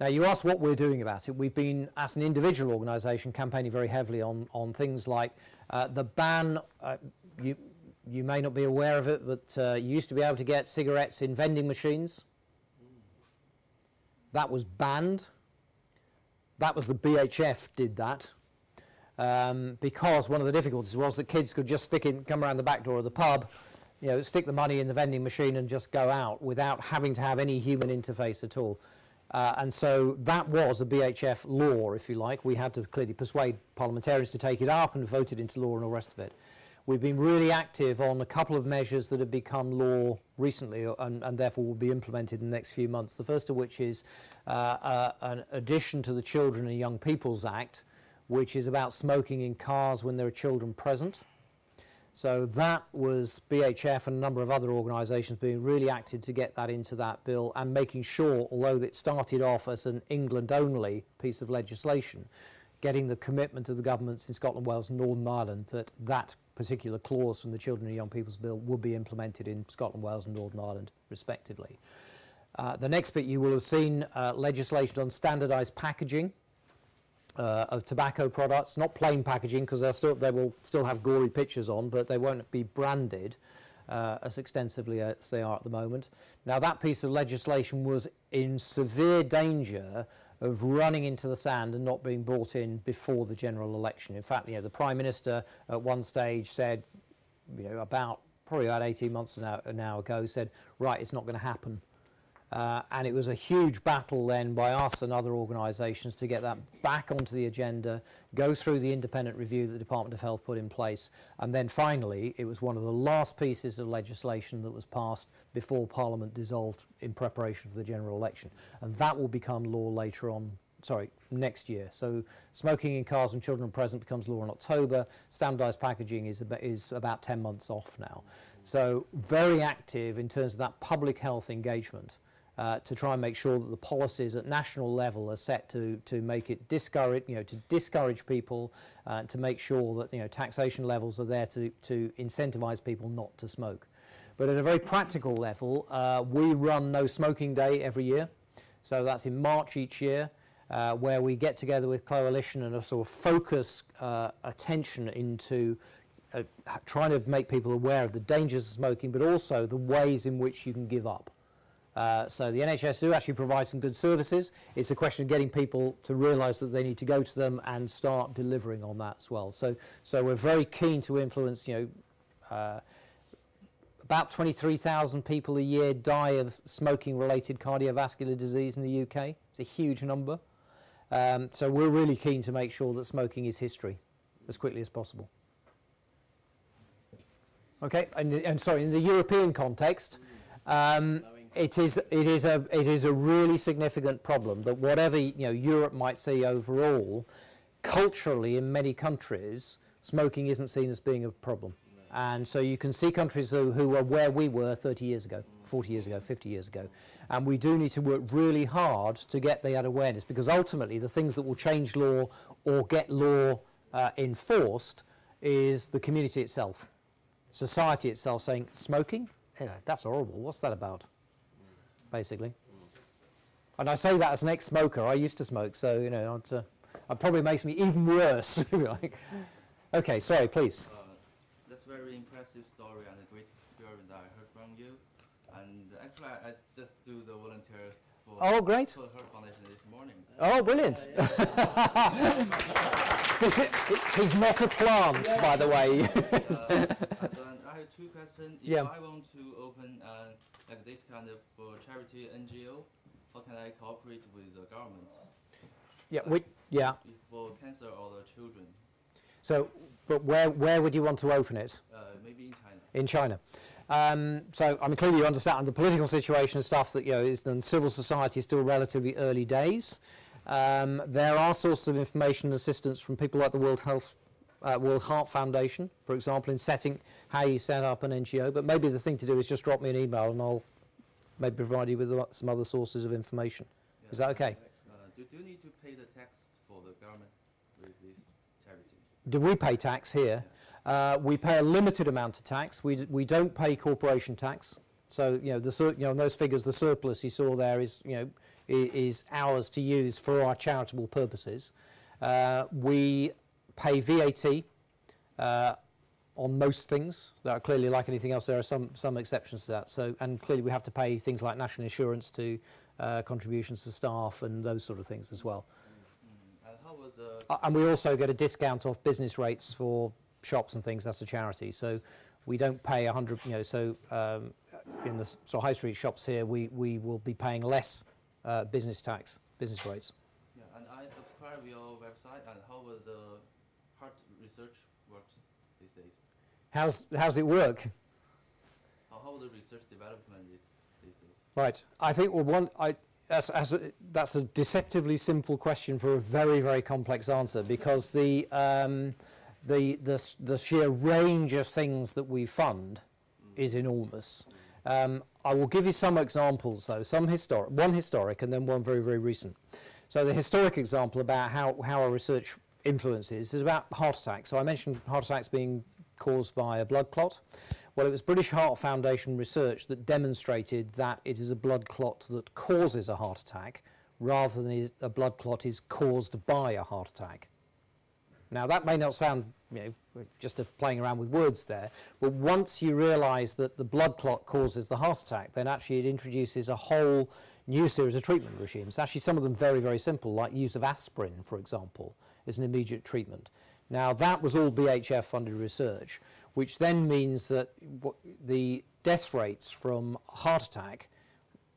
Now, you asked what we're doing about it. We've been, as an individual organisation, campaigning very heavily on things like the ban. You may not be aware of it, but you used to be able to get cigarettes in vending machines. That was banned. That was the BHF did that. Because one of the difficulties was that kids could just come around the back door of the pub, stick the money in the vending machine and just go out without having to have any human interface at all. And so that was a BHF law, if you like. We had to clearly persuade parliamentarians to take it up and vote it into law and all the rest of it. We've been really active on a couple of measures that have become law recently and therefore will be implemented in the next few months. The first of which is an addition to the Children and Young People's Act, which is about smoking in cars when there are children present. So that was BHF and a number of other organisations being really active to get that into that bill and making sure, although it started off as an England-only piece of legislation, getting the commitment of the governments in Scotland, Wales and Northern Ireland that that particular clause from the Children and Young People's Bill would be implemented in Scotland, Wales and Northern Ireland, respectively. The next bit you will have seen legislation on standardised packaging of tobacco products, not plain packaging because they will still have gory pictures on, but they won't be branded as extensively as they are at the moment. Now that piece of legislation was in severe danger of running into the sand and not being brought in before the general election. In fact, the Prime Minister at one stage said, probably about 18 months now ago, said, right, it's not going to happen. And it was a huge battle then by us and other organisations to get that back onto the agenda, go through the independent review that the Department of Health put in place, and then finally it was one of the last pieces of legislation that was passed before Parliament dissolved in preparation for the general election. And that will become law later on, next year. So smoking in cars when children are present becomes law in October. Standardised packaging is about 10 months off now. So very active in terms of that public health engagement. To try and make sure that the policies at national level are set to make it discourage people, to make sure that taxation levels are there to incentivise people not to smoke. But at a very practical level, we run No Smoking Day every year, so that's in March each year, where we get together with Coalition and a sort of focus attention into trying to make people aware of the dangers of smoking, but also the ways in which you can give up. So the NHS do actually provide some good services. It's a question of getting people to realise that they need to go to them and start delivering on that as well. So we're very keen to influence, about 23,000 people a year die of smoking-related cardiovascular disease in the UK. It's a huge number. So we're really keen to make sure that smoking is history as quickly as possible. Okay, and sorry, in the European context, it is a really significant problem that whatever Europe might see overall, culturally in many countries, smoking isn't seen as being a problem. And so you can see countries who are where we were 30 years ago, 40 years ago, 50 years ago. And we do need to work really hard to get that awareness, because ultimately the things that will change law or get law enforced is the community itself, society itself saying, smoking? Yeah, that's horrible. What's that about? Basically. And I say that as an ex-smoker. I used to smoke, so it probably makes me even worse. If you like. Okay, sorry, please.
That's a very impressive story and a great experience I heard from you. And actually, I just do the volunteer for
great.
For her foundation this morning.
Oh, brilliant! He's not a plant, by the way.
I have two questions. If I want to open like this kind of charity NGO, how can I cooperate with the government? For cancer or the children.
So, but where would you want to open it?
Maybe in China.
In China. So, I mean, clearly you understand the political situation and stuff that is in civil society is still relatively early days. There are sources of information and assistance from people like the World Heart Foundation, for example, in setting how you set up an NGO. But maybe the thing to do is just drop me an email and I'll maybe provide you with some other sources of information. Is that okay?
Do you need to pay the tax for the government with this charity?
Do we pay tax here? We pay a limited amount of tax. We don't pay corporation tax. So those figures, the surplus you saw there is ours to use for our charitable purposes. We pay VAT on most things. That are clearly, like anything else, there are some exceptions to that. So, and clearly we have to pay things like national insurance to contributions to staff and those sort of things as well.
And how was the
and we also get a discount off business rates for shops and things. That's a charity. So we don't pay 100. In the high street shops here, we will be paying less business rates.
Yeah, and I subscribe your website. And how was the heart research works these days?
How's it work?
How the research development is these days?
Right. I think that's a deceptively simple question for a very, very complex answer, because the sheer range of things that we fund is enormous. I will give you some examples, though, one historic and then one very, very recent. So the historic example about how our research influences is about heart attacks. So I mentioned heart attacks being caused by a blood clot. Well, it was British Heart Foundation research that demonstrated that it is a blood clot that causes a heart attack rather than a blood clot is caused by a heart attack. Now, that may not sound, just playing around with words there, but once you realise that the blood clot causes the heart attack, then actually it introduces a whole new series of treatment regimes. Actually, some of them very, very simple, like use of aspirin, for example, is an immediate treatment. Now, that was all BHF-funded research, which then means that the death rates from heart attack,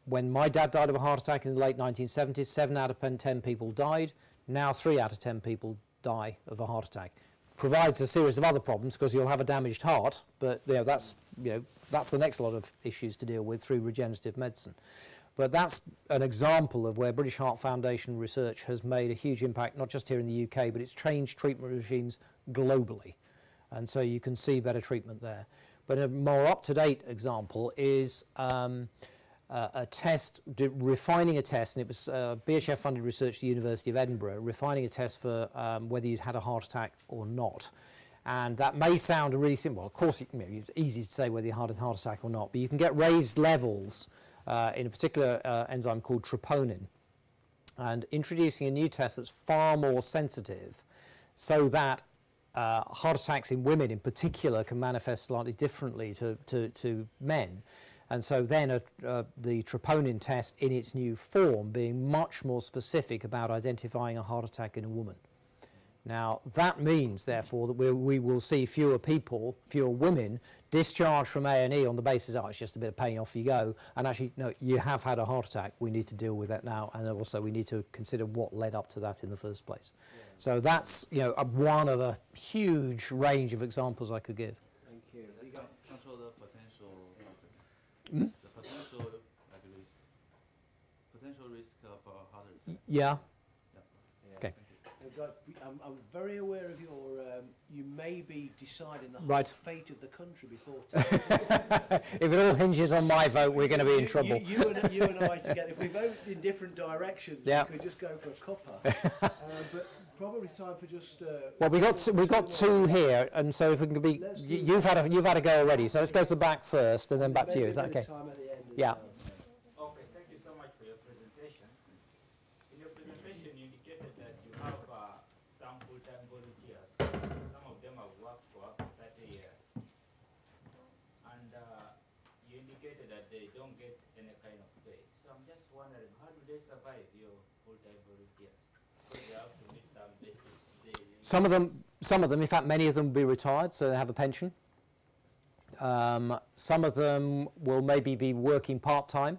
when my dad died of a heart attack in the late 1970s, 7 out of 10 people died. Now 3 out of 10 people die of a heart attack. Provides a series of other problems because you'll have a damaged heart, but that's the next lot of issues to deal with through regenerative medicine. But that's an example of where British Heart Foundation research has made a huge impact, not just here in the UK, but it's changed treatment regimes globally. And so you can see better treatment there. But a more up-to-date example is a test, refining a test, and it was BHF-funded research at the University of Edinburgh, refining a test for whether you'd had a heart attack or not. And that may sound really simple. Well, of course, it's easy to say whether you had a heart attack or not, but you can get raised levels in a particular enzyme called troponin, and introducing a new test that's far more sensitive so that heart attacks in women in particular can manifest slightly differently to men. And so then the troponin test in its new form being much more specific about identifying a heart attack in a woman. Now, that means, therefore, that we will see fewer women discharged from A&E on the basis, it's just a bit of pain, off you go. And actually, no, you have had a heart attack. We need to deal with that now. And also, we need to consider what led up to that in the first place. Yeah. So that's, one of a huge range of examples I could give.
Thank you. You got control the potential, the potential risk of heart attack.
Yeah.
Okay. I'm very aware of your, you may be deciding the
right.
fate of the country before.
If it all hinges on my vote, we're going to be in trouble.
You and I together, if we vote in different directions, we could just go for a cuppa. But probably time for just.
Well, we got two here, and so if we can be, you've had a go already. So let's go to the back first, and then back to you. Is that okay? Yeah.
Okay. Thank you so much for your presentation. In your presentation, you indicated that you have some full-time volunteers. Some of them have worked for up to 30 years. And you indicated that they don't get any kind of pay. So I'm just wondering, how do they survive, your full-time volunteers? Because they have to meet some basic daily.
Some of them, in fact, many of them will be retired, so they have a pension. Some of them will maybe be working part-time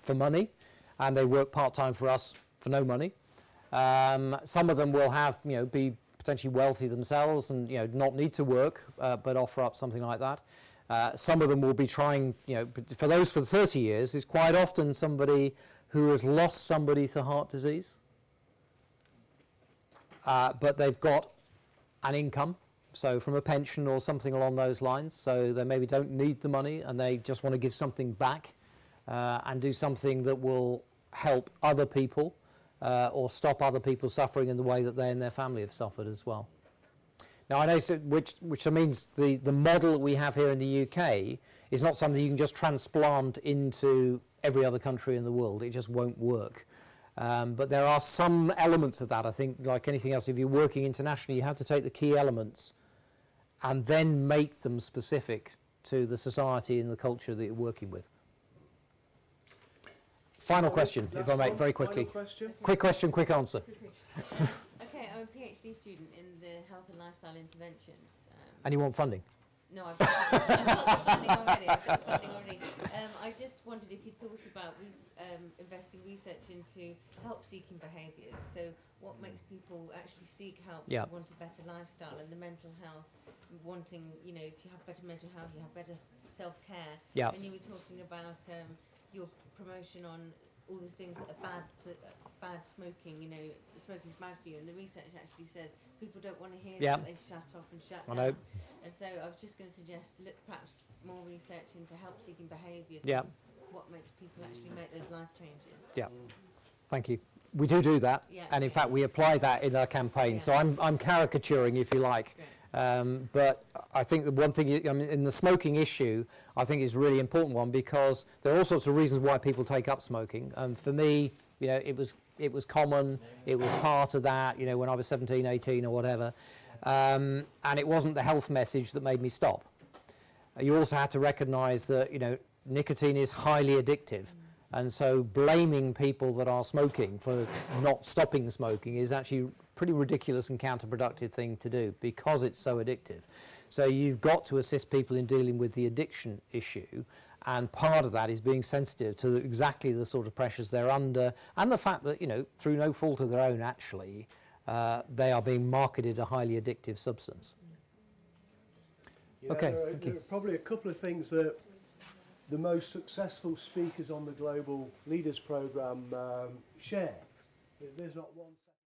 for money, and they work part-time for us for no money. Some of them will have, be potentially wealthy themselves and, not need to work, but offer up something like that. Some of them will be trying, for those for 30 years, is quite often somebody who has lost somebody to heart disease, but they've got an income, so from a pension or something along those lines, so they maybe don't need the money and they just want to give something back and do something that will help other people or stop other people suffering in the way that they and their family have suffered as well. Now, I know, which means the model that we have here in the UK is not something you can just transplant into every other country in the world. It just won't work. But there are some elements of that, I think, like anything else. If you're working internationally, you have to take the key elements and then make them specific to the society and the culture that you're working with. Final question, if I may, very quickly. Quick question, quick answer.
Okay, I'm a PhD student in the health and lifestyle interventions.
And you want funding?
No, I've got funding already. I just wondered if you thought about investing research into help-seeking behaviours. So what makes people actually seek help to want a better lifestyle, and the mental health wanting, you know, if you have better mental health, you have better self-care.
Yeah.
And you were talking about your promotion on all the things that are bad for bad smoking, you know, smoking's bad for you, and the research actually says people don't want to hear that, they shut off and shut down.
Know.
And so I was just going to suggest perhaps more research into help-seeking behaviours. What makes people actually make those life changes.
Yeah. Thank you. We do that, and in fact we apply that in our campaign. So I'm caricaturing, if you like, but I think the one thing, I mean, in the smoking issue, I think is a really important one, because there are all sorts of reasons why people take up smoking. And for me, you know, it was common, it was part of that, you know, when I was 17, 18 or whatever, and it wasn't the health message that made me stop. You also have to recognise that, you know, nicotine is highly addictive. And so blaming people that are smoking for not stopping smoking is actually a pretty ridiculous and counterproductive thing to do, because it's so addictive. So you've got to assist people in dealing with the addiction issue, and part of that is being sensitive to exactly the sort of pressures they're under, and the fact that, you know, through no fault of their own actually, they are being marketed a highly addictive substance. Okay,
there are probably a couple of things that the most successful speakers on the Global Leaders Programme share. There's not one...